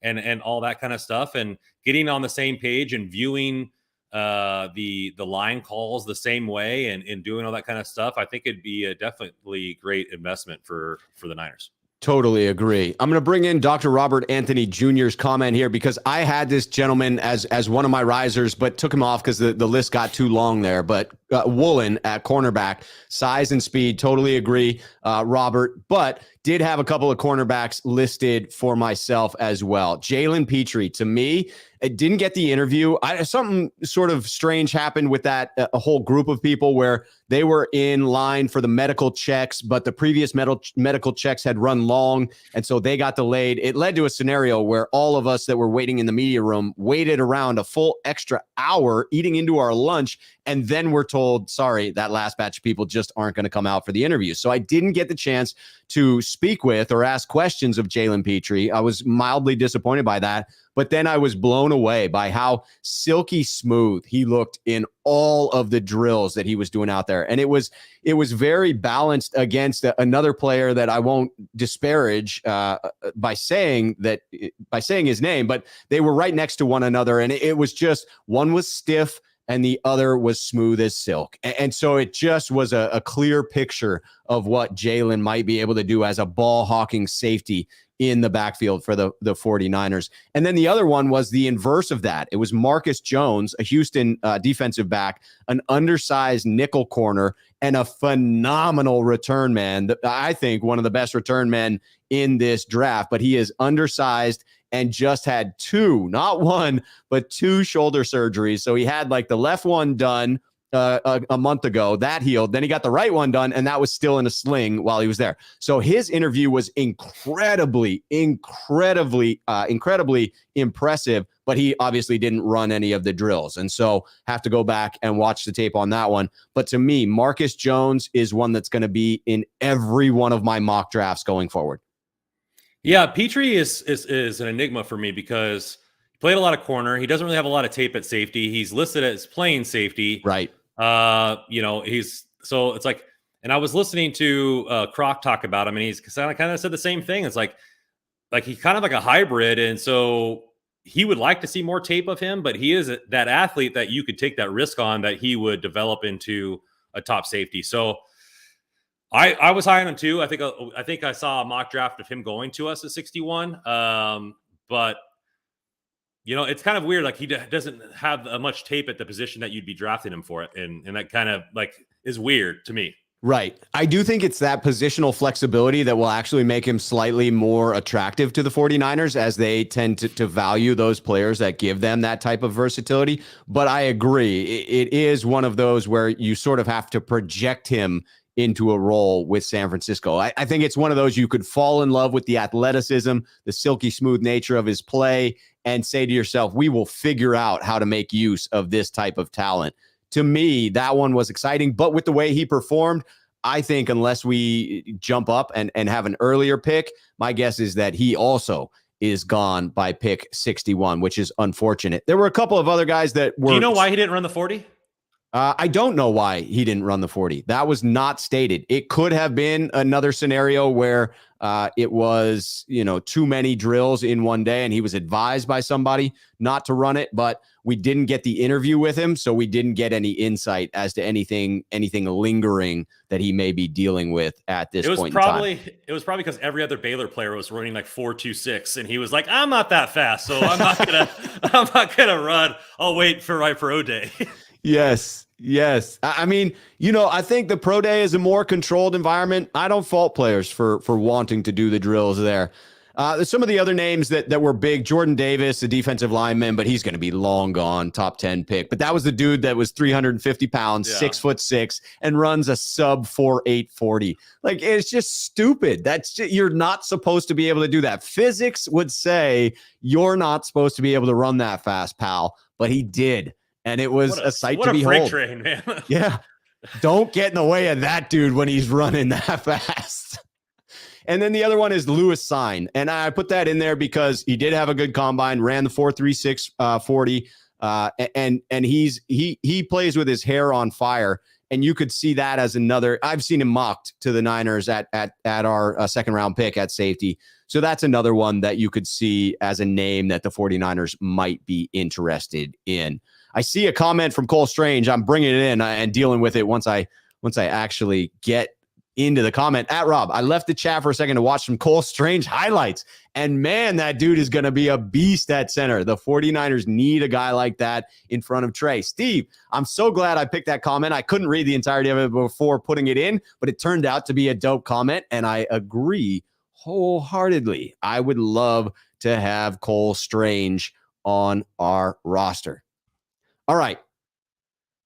Speaker 2: and all that kind of stuff, and getting on the same page and viewing the line calls the same way and doing all that kind of stuff. I think it'd be a definitely great investment for the Niners.
Speaker 1: Totally agree. I'm going to bring in Dr. Robert Anthony Jr.'s comment here because I had this gentleman as one of my risers, but took him off because the list got too long there. But Woolen at cornerback, size and speed, totally agree, Robert, but did have a couple of cornerbacks listed for myself as well. Jalen Petrie, to me, it didn't get the interview. Something sort of strange happened with that a whole group of people where they were in line for the medical checks, but the previous medical checks had run long, and so they got delayed. It led to a scenario where all of us that were waiting in the media room waited around a full extra hour eating into our lunch, and then we're told, sorry, that last batch of people just aren't going to come out for the interview. So I didn't get the chance to speak with or ask questions of Jalen Petrie. I was mildly disappointed by that, but then I was blown away by how silky smooth he looked in all of the drills that he was doing out there. And it was very balanced against another player that I won't disparage by saying his name, but they were right next to one another. And it was just, one was stiff and the other was smooth as silk. And so it just was a clear picture of what Jalen might be able to do as a ball hawking safety in the backfield for the 49ers. And then the other one was the inverse of that. It was Marcus Jones, a Houston defensive back, an undersized nickel corner, and a phenomenal return man. I think one of the best return men in this draft, but he is undersized and just had two, not one, but two shoulder surgeries. So he had like the left one done a month ago, that healed. Then he got the right one done, and that was still in a sling while he was there. So his interview was incredibly impressive, but he obviously didn't run any of the drills. And so have to go back and watch the tape on that one. But to me, Marcus Jones is one that's going to be in every one of my mock drafts going forward.
Speaker 2: Yeah, Petrie is an enigma for me because he played a lot of corner. He doesn't really have a lot of tape at safety. He's listed as playing safety.
Speaker 1: Right.
Speaker 2: So it's like, and I was listening to Croc talk about him, and he's kind of said the same thing. It's like he's kind of like a hybrid. And so he would like to see more tape of him, but he is that athlete that you could take that risk on, that he would develop into a top safety. So I was high on him too. I think I saw a mock draft of him going to us at 61. But it's kind of weird. Like, he doesn't have much tape at the position that you'd be drafting him for it. And that kind of is weird to me.
Speaker 1: Right. I do think it's that positional flexibility that will actually make him slightly more attractive to the 49ers, as they tend to value those players that give them that type of versatility. But I agree. It is one of those where you sort of have to project him into a role with San Francisco. I think it's one of those you could fall in love with the athleticism, the silky smooth nature of his play, and say to yourself, we will figure out how to make use of this type of talent. to me, that one was exciting. But with the way he performed, I think unless we jump up and have an earlier pick, my guess is that he also is gone by pick 61, which is unfortunate. There were a couple of other guys that were.
Speaker 2: Do you know why he didn't run the 40?
Speaker 1: I don't know why he didn't run the 40. That was not stated. It could have been another scenario where it was, too many drills in one day and he was advised by somebody not to run it, but we didn't get the interview with him. So we didn't get any insight as to anything lingering that he may be dealing with at this point in time.
Speaker 2: It was probably because every other Baylor player was running like 4.26 and he was like, I'm not that fast. So I'm not going to run. I'll wait for my pro day.
Speaker 1: Yes. I mean, I think the pro day is a more controlled environment. I don't fault players for wanting to do the drills there. Some of the other names that were big, Jordan Davis, a defensive lineman, but he's going to be long gone, top 10 pick. But that was the dude that was 350 pounds, 6'6", and runs a sub 4.8 40. Like, it's just stupid. You're not supposed to be able to do that. Physics would say you're not supposed to be able to run that fast, pal. But he did. And it was a sight to behold.
Speaker 2: What a freight train, man.
Speaker 1: Yeah. Don't get in the way of that dude when he's running that fast. And then the other one is Lewis Sign. And I put that in there because he did have a good combine, ran the 4.36 40. And he plays with his hair on fire. And you could see that as another. I've seen him mocked to the Niners at our second round pick at safety. So that's another one that you could see as a name that the 49ers might be interested in. I see a comment from Cole Strange. I'm bringing it in and dealing with it once I actually get into the comment. At Rob, I left the chat for a second to watch some Cole Strange highlights. And man, that dude is going to be a beast at center. The 49ers need a guy like that in front of Treys. Steve, I'm so glad I picked that comment. I couldn't read the entirety of it before putting it in, but it turned out to be a dope comment. And I agree wholeheartedly. I would love to have Cole Strange on our roster. All right.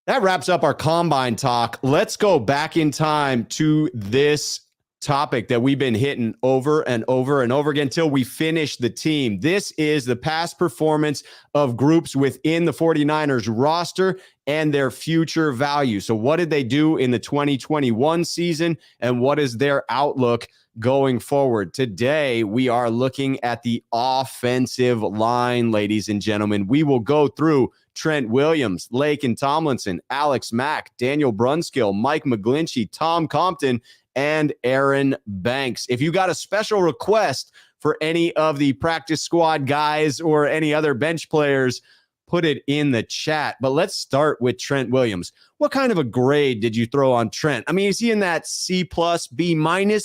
Speaker 1: That wraps up our combine talk. Let's go back in time to this topic that we've been hitting over and over and over again until we finish the team. This is the past performance of groups within the 49ers roster and their future value. So what did they do in the 2021 season and what is their outlook going forward? Today, we are looking at the offensive line, ladies and gentlemen. We will go through Trent Williams, Laken Tomlinson, Alex Mack, Daniel Brunskill, Mike McGlinchey, Tom Compton, and Aaron Banks. If you got a special request for any of the practice squad guys or any other bench players, put it in the chat. But let's start with Trent Williams. What kind of a grade did you throw on Trent? I mean, is he in that C+, B-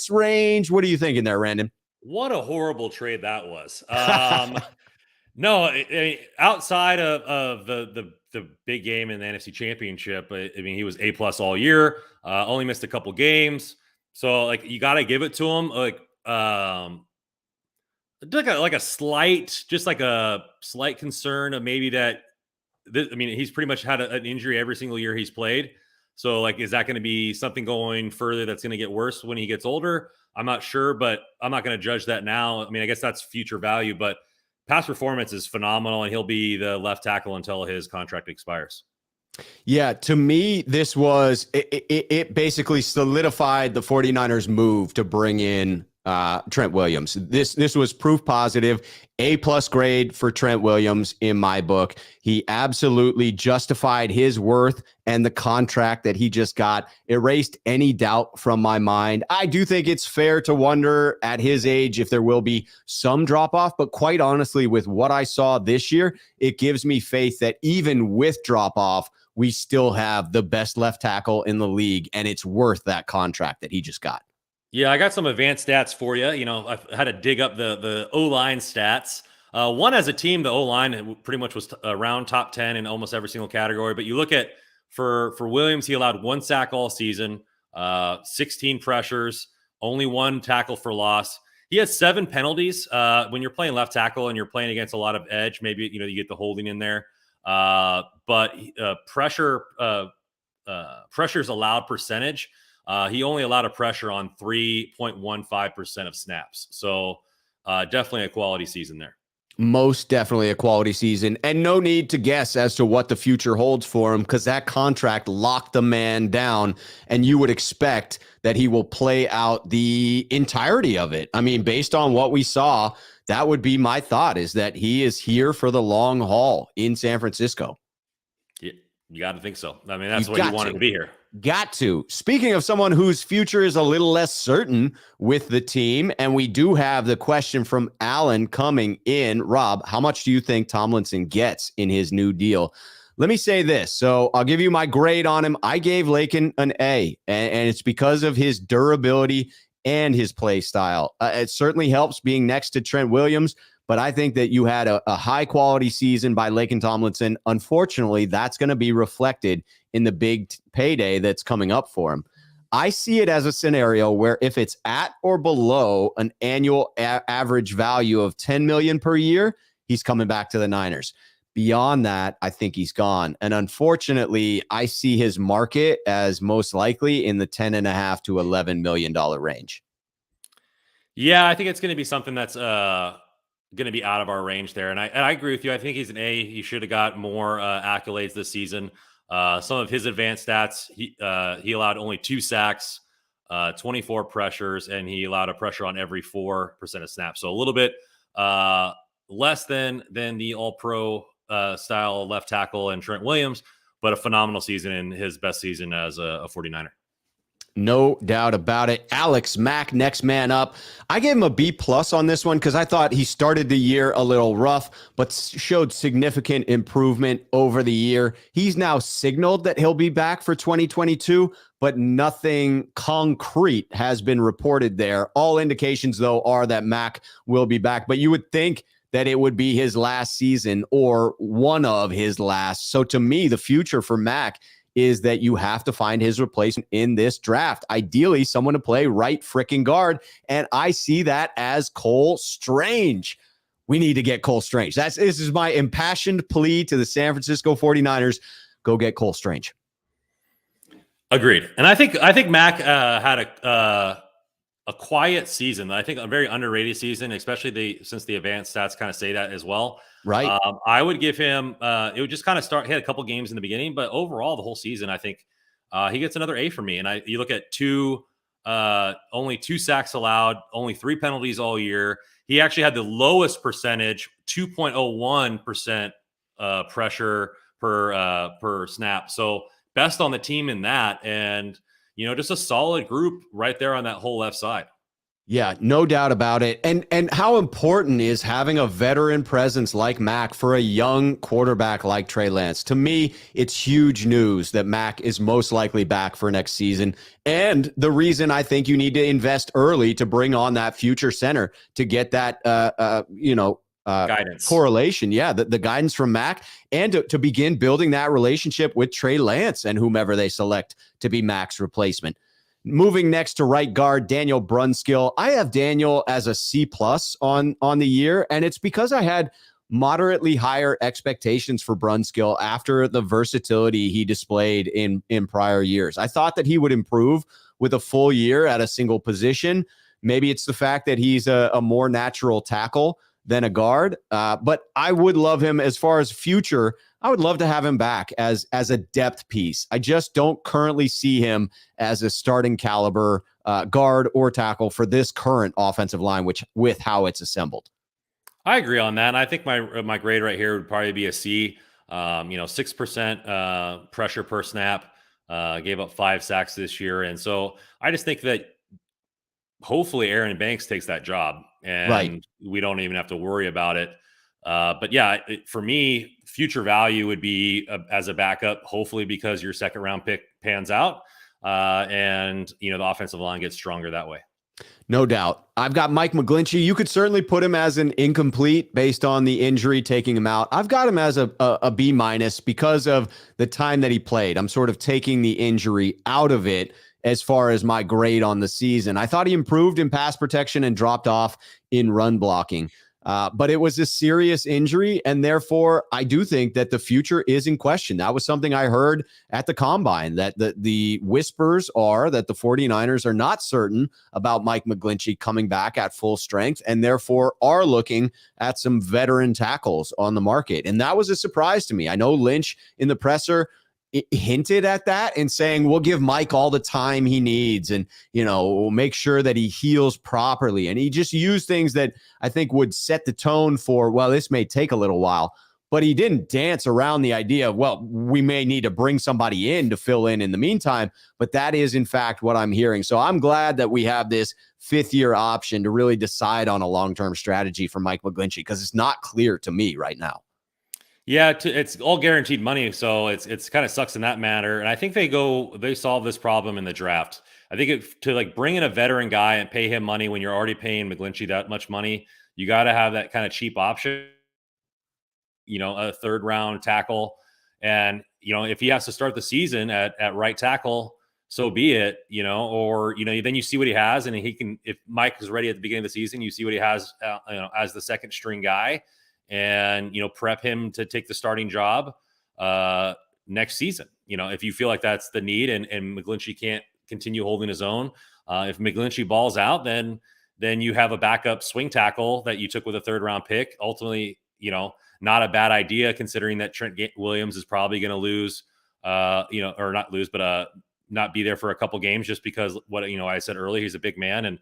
Speaker 1: range? What are you thinking there, Randon?
Speaker 2: What a horrible trade that was. No, outside of the big game in the NFC Championship, I mean, he was A+ all year. Only missed a couple games, so like you got to give it to him. Like a slight concern of maybe that. He's pretty much had an injury every single year he's played. So like, is that going to be something going further that's going to get worse when he gets older? I'm not sure, but I'm not going to judge that now. I mean, I guess that's future value, but past performance is phenomenal, and he'll be the left tackle until his contract expires.
Speaker 1: Yeah, to me, this was it basically solidified the 49ers move to bring in Trent Williams. This was proof positive. A+ grade for Trent Williams in my book. He absolutely justified his worth, and the contract that he just got erased any doubt from my mind. I do think it's fair to wonder at his age if there will be some drop off, but quite honestly, with what I saw this year, it gives me faith that even with drop off, we still have the best left tackle in the league, and it's worth that contract that he just got.
Speaker 2: Yeah, I got some advanced stats for you. I've had to dig up the O-line stats. One, as a team, the O-line pretty much was around top 10 in almost every single category. But you look at, for Williams, he allowed 1 sack all season, 16 pressures, only 1 tackle for loss. He has 7 penalties. When you're playing left tackle and you're playing against a lot of edge, maybe, you get the holding in there. But pressure's allowed percentage. He only allowed a pressure on 3.15% of snaps. So definitely a quality season there.
Speaker 1: Most definitely a quality season, and no need to guess as to what the future holds for him because that contract locked the man down, and you would expect that he will play out the entirety of it. I mean, based on what we saw, that would be my thought, is that he is here for the long haul in San Francisco.
Speaker 2: Yeah, you got to think so. I mean, that's what you wanted to be here.
Speaker 1: Got to. Speaking of someone whose future is a little less certain with the team, and we do have the question from Alan coming in. Rob, how much do you think Tomlinson gets in his new deal? Let me say this. So I'll give you my grade on him. I gave Lakin an A, and it's because of his durability and his play style. It certainly helps being next to Trent Williams, but I think that you had a high-quality season by Lakin Tomlinson. Unfortunately, that's going to be reflected in the big payday that's coming up for him. I see it as a scenario where if it's at or below an annual average value of $10 million per year, he's coming back to the Niners. Beyond that, I think he's gone. And unfortunately, I see his market as most likely in the $10.5 to $11 million range.
Speaker 2: Yeah, I think it's going to be something that's going to be out of our range there. And I agree with you. I think he's an A. He should have got more accolades this season. Some of his advanced stats, he allowed only 2 sacks, 24 pressures, and he allowed a pressure on every 4% of snaps. So a little bit less than the all-pro style left tackle and Trent Williams, but a phenomenal season in his best season as a 49er.
Speaker 1: No doubt about it. Alex Mack, next man up. I gave him a B+ on this one because I thought he started the year a little rough, but showed significant improvement over the year. He's now signaled that he'll be back for 2022, but nothing concrete has been reported there. All indications, though, are that Mack will be back, but you would think that it would be his last season or one of his last. So to me, the future for Mack is that you have to find his replacement in this draft. Ideally, someone to play right frickin' guard. And I see that as Cole Strange. We need to get Cole Strange. This is my impassioned plea to the San Francisco 49ers. Go get Cole Strange.
Speaker 2: Agreed. And I think Mac had a quiet season. I think a very underrated season, especially since the advanced stats kind of say that as well.
Speaker 1: Right.
Speaker 2: I would give him, it would just kind of he had a couple games in the beginning, but overall the whole season, I think he gets another A for me. And you look at only 2 sacks allowed, only 3 penalties all year. He actually had the lowest percentage, 2.01% pressure per snap. So best on the team in that. And, just a solid group right there on that whole left side.
Speaker 1: Yeah, no doubt about it. And how important is having a veteran presence like Mack for a young quarterback like Trey Lance? To me, it's huge news that Mack is most likely back for next season. And the reason I think you need to invest early to bring on that future center to get that,
Speaker 2: guidance
Speaker 1: correlation. Yeah, the guidance from Mack, and to begin building that relationship with Trey Lance and whomever they select to be Mack's replacement. Moving next to right guard, Daniel Brunskill. I have Daniel as a C+ on the year, and it's because I had moderately higher expectations for Brunskill after the versatility he displayed in prior years. I thought that he would improve with a full year at a single position. Maybe it's the fact that he's a more natural tackle than a guard, but I would love him as far as future. I would love to have him back as a depth piece. I just don't currently see him as a starting caliber guard or tackle for this current offensive line, with how it's assembled.
Speaker 2: I agree on that. And I think my grade right here would probably be a C. 6% pressure per snap, gave up 5 sacks this year. And so I just think that hopefully Aaron Banks takes that job and we don't even have to worry about it. But yeah, for me, future value would be as a backup, hopefully because your second round pick pans out and the offensive line gets stronger that way.
Speaker 1: No doubt. I've got Mike McGlinchey. You could certainly put him as an incomplete based on the injury taking him out. I've got him as a B- because of the time that he played. I'm sort of taking the injury out of it as far as my grade on the season. I thought he improved in pass protection and dropped off in run blocking. But it was a serious injury, and therefore I do think that the future is in question. That was something I heard at the Combine, that the whispers are that the 49ers are not certain about Mike McGlinchey coming back at full strength, and therefore are looking at some veteran tackles on the market. And that was a surprise to me. I know Lynch in the presser hinted at that and saying, we'll give Mike all the time he needs and, we'll make sure that he heals properly. And he just used things that I think would set the tone for, well, this may take a little while, but he didn't dance around the idea of, well, we may need to bring somebody in to fill in the meantime. But that is, in fact, what I'm hearing. So I'm glad that we have this 5th-year option to really decide on a long-term strategy for Mike McGlinchey, because it's not clear to me right now.
Speaker 2: Yeah, it's all guaranteed money, so it's kind of sucks in that matter. And I think they solve this problem in the draft. I think to like bring in a veteran guy and pay him money when you're already paying McGlinchey that much money, you got to have that kind of cheap option. A 3rd-round tackle, and if he has to start the season at right tackle, so be it. Or then you see what he has, and he can. If Mike is ready at the beginning of the season, you see what he has. As the 2nd string guy. And prep him to take the starting job next season. If you feel like that's the need, and McGlinchey can't continue holding his own, if McGlinchey balls out, then you have a backup swing tackle that you took with a 3rd-round pick. Ultimately, not a bad idea considering that Trent Williams is probably going to lose, or not lose, but not be there for a couple games just because what I said earlier, he's a big man, and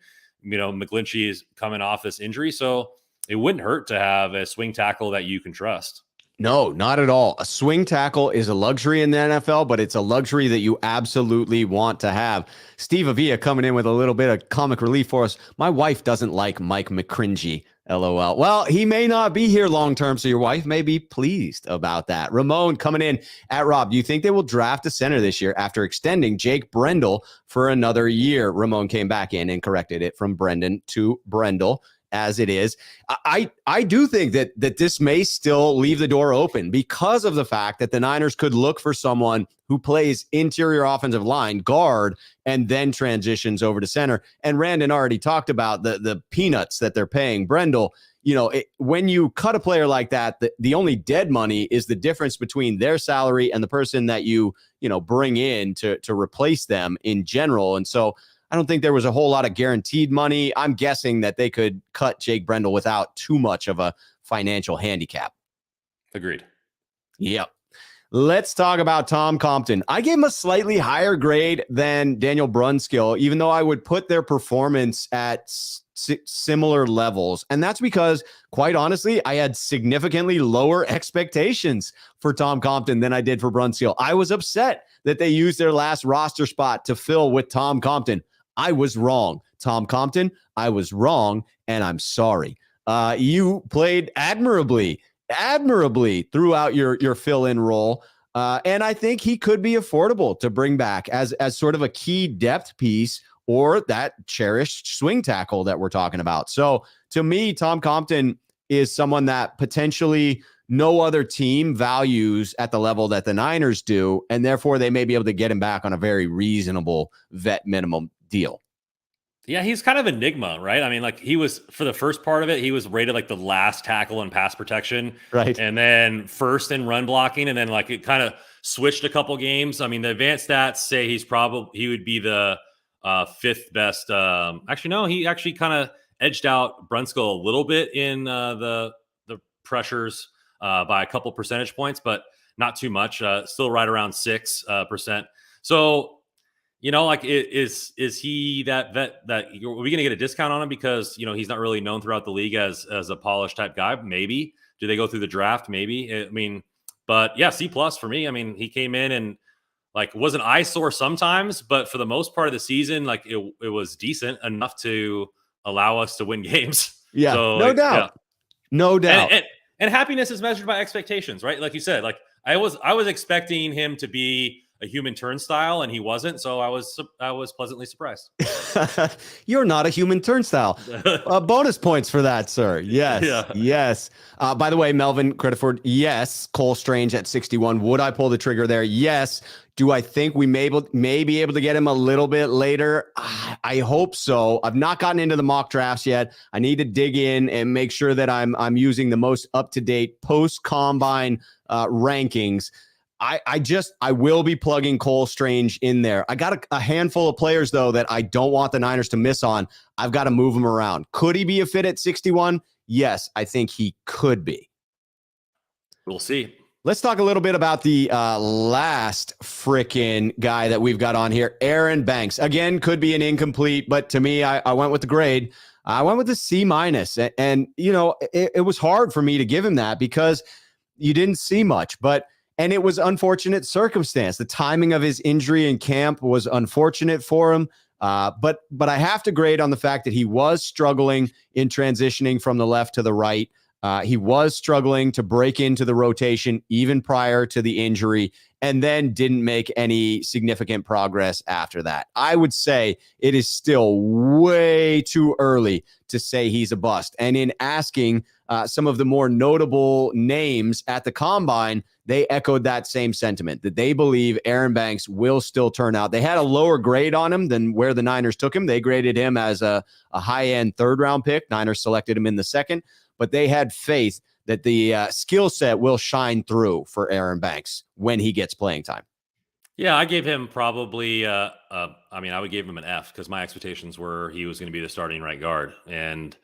Speaker 2: McGlinchey is coming off this injury, so it wouldn't hurt to have a swing tackle that you can trust.
Speaker 1: No, not at all. A swing tackle is a luxury in the NFL, but it's a luxury that you absolutely want to have. Steve Avia coming in with a little bit of comic relief for us. My wife doesn't like Mike McCringy. LOL. Well, he may not be here long term, so your wife may be pleased about that. Ramon coming in at Rob. Do you think they will draft a center this year after extending Jake Brendel for another year? Ramon came back in and corrected it from Brendan to Brendel, as it is. I do think that this may still leave the door open because of the fact that the Niners could look for someone who plays interior offensive line, guard, and then transitions over to center. And Randon already talked about the peanuts that they're paying Brendel. When you cut a player like that, the only dead money is the difference between their salary and the person that you bring in to replace them in general. And so I don't think there was a whole lot of guaranteed money. I'm guessing that they could cut Jake Brendel without too much of a financial handicap.
Speaker 2: Agreed.
Speaker 1: Yep. Let's talk about Tom Compton. I gave him a slightly higher grade than Daniel Brunskill, even though I would put their performance at similar levels. And that's because, quite honestly, I had significantly lower expectations for Tom Compton than I did for Brunskill. I was upset that they used their last roster spot to fill with Tom Compton. I was wrong. Tom Compton, I was wrong, and I'm sorry. You played admirably throughout your fill-in role. And I think he could be affordable to bring back as sort of a key depth piece or that cherished swing tackle that we're talking about. So to me, Tom Compton is someone that potentially no other team values at the level that the Niners do, and therefore they may be able to get him back on a very reasonable vet minimum deal.
Speaker 2: Yeah, he's kind of an enigma, right? I mean, like he was, for the first part of it, he was rated like the last tackle in pass protection.
Speaker 1: Right.
Speaker 2: And then first in run blocking. And then like it kind of switched a couple games. I mean, the advanced stats say he would be the 5th best. Actually, no, he actually kind of edged out Brunskill a little bit in the pressures by a couple percentage points, but not too much. Still right around 6%. So, like is he that vet that are we going to get a discount on him because, he's not really known throughout the league as a polished type guy? Maybe. Do they go through the draft? Maybe. I mean, but yeah, C+ for me. I mean, he came in and like was an eyesore sometimes, but for the most part of the season, like it was decent enough to allow us to win games.
Speaker 1: Yeah, so, no doubt. Yeah. No doubt.
Speaker 2: And happiness is measured by expectations, right? Like you said, like I was expecting him to be a human turnstile, and he wasn't. So I was pleasantly surprised.
Speaker 1: You're not a human turnstile. Bonus points for that, sir. Yes. Yeah. Yes. By the way, Melvin Creditford, yes. Cole Strange at 61. Would I pull the trigger there? Yes. Do I think we may be able to get him a little bit later? I hope so. I've not gotten into the mock drafts yet. I need to dig in and make sure that I'm using the most up-to-date post-combine rankings. I will be plugging Cole Strange in there. I got a handful of players, though, that I don't want the Niners to miss on. I've got to move him around. Could he be a fit at 61? Yes, I think he could be.
Speaker 2: We'll see.
Speaker 1: Let's talk a little bit about the last frickin' guy that we've got on here, Aaron Banks. Again, could be an incomplete, but to me, I went with the grade. I went with the C-. And you know, it was hard for me to give him that because you didn't see much, and it was unfortunate circumstance. The timing of his injury in camp was unfortunate for him. But I have to grade on the fact that he was struggling in transitioning from the left to the right. He was struggling to break into the rotation even prior to the injury, and then didn't make any significant progress after that. I would say it is still way too early to say he's a bust. And in asking some of the more notable names at the Combine, they echoed that same sentiment, that they believe Aaron Banks will still turn out. They had a lower grade on him than where the Niners took him. They graded him as a high-end third-round pick. Niners selected him in the second. But they had faith that the skill set will shine through for Aaron Banks when he gets playing time.
Speaker 2: Yeah, I gave him probably, I would give him an F because my expectations were he was going to be the starting right guard. And,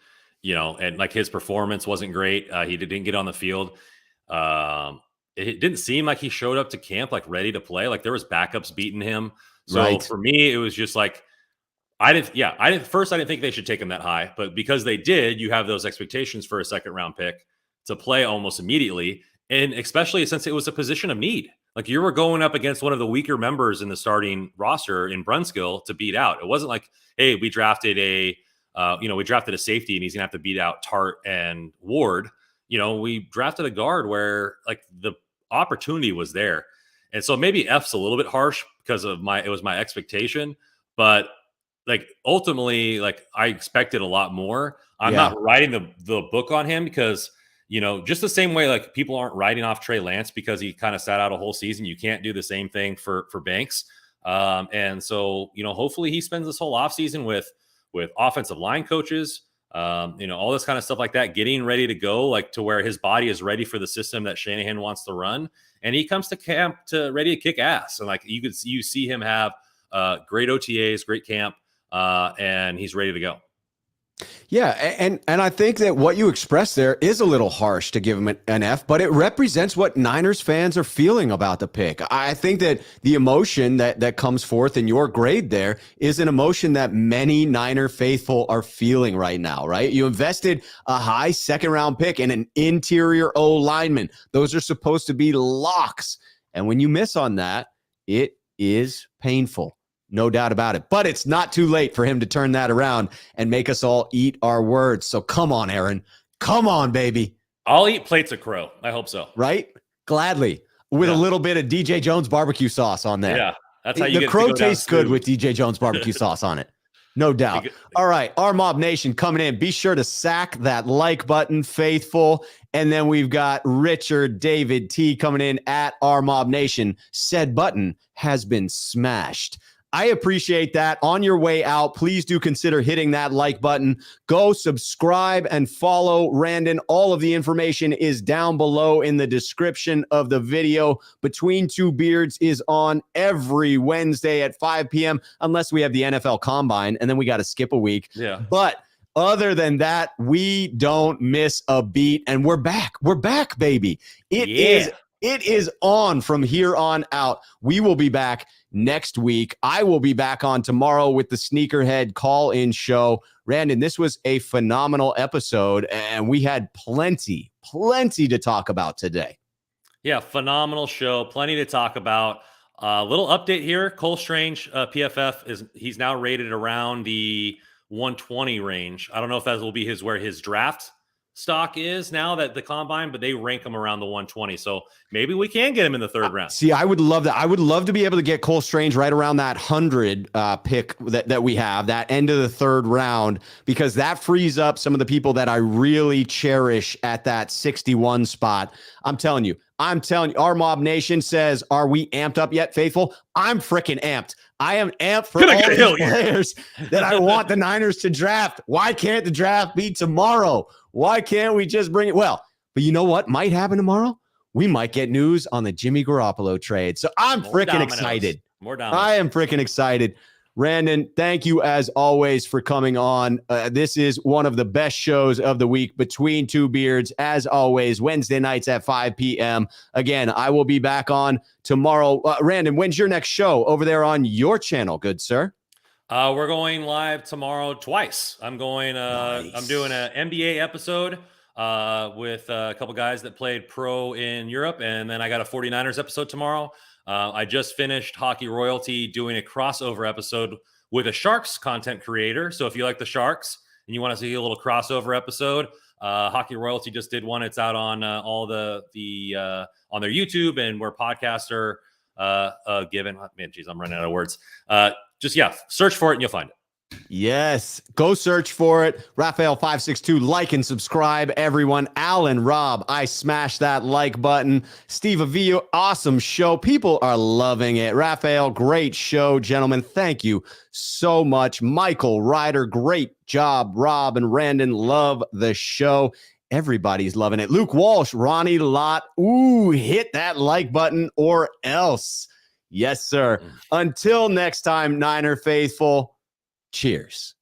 Speaker 2: you know, and like his performance wasn't great. He didn't get on the field. It didn't seem like he showed up to camp like ready to play. Like there was backups beating him. So
Speaker 1: Right.
Speaker 2: For me, it was just like, I didn't think they should take him that high, but because they did, you have those expectations for a second round pick to play almost immediately. And especially since it was a position of need, like you were going up against one of the weaker members in the starting roster in Brunskill to beat out. It wasn't like, hey, we drafted a safety and he's gonna have to beat out Tart and Ward. You know, we drafted a guard where like the opportunity was there. And so maybe F's a little bit harsh because of it was my expectation, but like ultimately, like I expected a lot more. I'm not writing the book on him because, you know, just the same way like people aren't writing off Trey Lance because he kind of sat out a whole season. You can't do the same thing for Banks. And so, you know, hopefully he spends this whole offseason with offensive line coaches, all this kind of stuff like that, getting ready to go, like to where his body is ready for the system that Shanahan wants to run. And he comes to camp ready to kick ass. And like you see him have great OTAs, great camp. And he's ready to go.
Speaker 1: Yeah, and I think that what you expressed there is a little harsh to give him an F, but it represents what Niners fans are feeling about the pick. I think that the emotion that comes forth in your grade there is an emotion that many Niner faithful are feeling right now, right? You invested a high second-round pick in an interior O lineman. Those are supposed to be locks. And when you miss on that, it is painful. No doubt about it. But it's not too late for him to turn that around and make us all eat our words. So come on, Aaron. Come on, baby.
Speaker 2: I'll eat plates of crow. I hope so.
Speaker 1: Right? Gladly. With a little bit of DJ Jones barbecue sauce on there.
Speaker 2: Yeah. That's how you
Speaker 1: the crow tastes good with DJ Jones barbecue sauce on it. No doubt. All right. Our Mob Nation coming in. Be sure to sack that like button, faithful. And then we've got Richard David T coming in at our Mob Nation. Said button has been smashed. I appreciate that. On your way out, please do consider hitting that like button. Go subscribe and follow Randon. All of the information is down below in the description of the video. Between Two Beards is on every Wednesday at 5 p.m. unless we have the NFL Combine, and then we got to skip a week.
Speaker 2: Yeah.
Speaker 1: But other than that, we don't miss a beat, and we're back. We're back, baby. It is on from here on out. We will be back next week. I will be back on tomorrow with the Sneakerhead call-in show. Randon, this was a phenomenal episode, and we had plenty to talk about today.
Speaker 2: Yeah, phenomenal show. Plenty to talk about. Little update here. Cole Strange, PFF, he's now rated around the 120 range. I don't know if that will be where his draft stock is now that the Combine, but they rank him around the 120. So maybe we can get him in the third round.
Speaker 1: See, I would love that. I would love to be able to get Cole Strange right around that 100 pick that we have, that end of the third round, because that frees up some of the people that I really cherish at that 61 spot. I'm telling you, I'm telling you, our Mob Nation says, are we amped up yet, faithful? I'm freaking amped. I am amped for all these players that I want the Niners to draft. Why can't the draft be tomorrow? Why can't we just bring it? Well, but you know what might happen tomorrow? We might get news on the Jimmy Garoppolo trade. So I'm freaking excited. I am freaking excited. Randon, thank you as always for coming on. This is one of the best shows of the week, Between Two Beards, as always, Wednesday nights at 5 p.m. Again, I will be back on tomorrow. Randon, when's your next show over there on your channel, good sir?
Speaker 2: We're going live tomorrow twice. I'm doing an NBA episode with a couple guys that played pro in Europe, and then I got a 49ers episode tomorrow. I just finished Hockey Royalty doing a crossover episode with a Sharks content creator. So if you like the Sharks and you want to see a little crossover episode, Hockey Royalty just did one. It's out on all the on their YouTube and where podcasts are given. Man, geez, I'm running out of words. Search for it and you'll find it.
Speaker 1: Yes, go search for it. Raphael562, like and subscribe, everyone. Alan, Rob, I smashed that like button. Steve Avio, awesome show. People are loving it. Raphael, great show, gentlemen. Thank you so much. Michael Ryder, great job. Rob and Randon, love the show. Everybody's loving it. Luke Walsh, Ronnie Lott, hit that like button or else. Yes, sir. Until next time, Niner faithful. Cheers.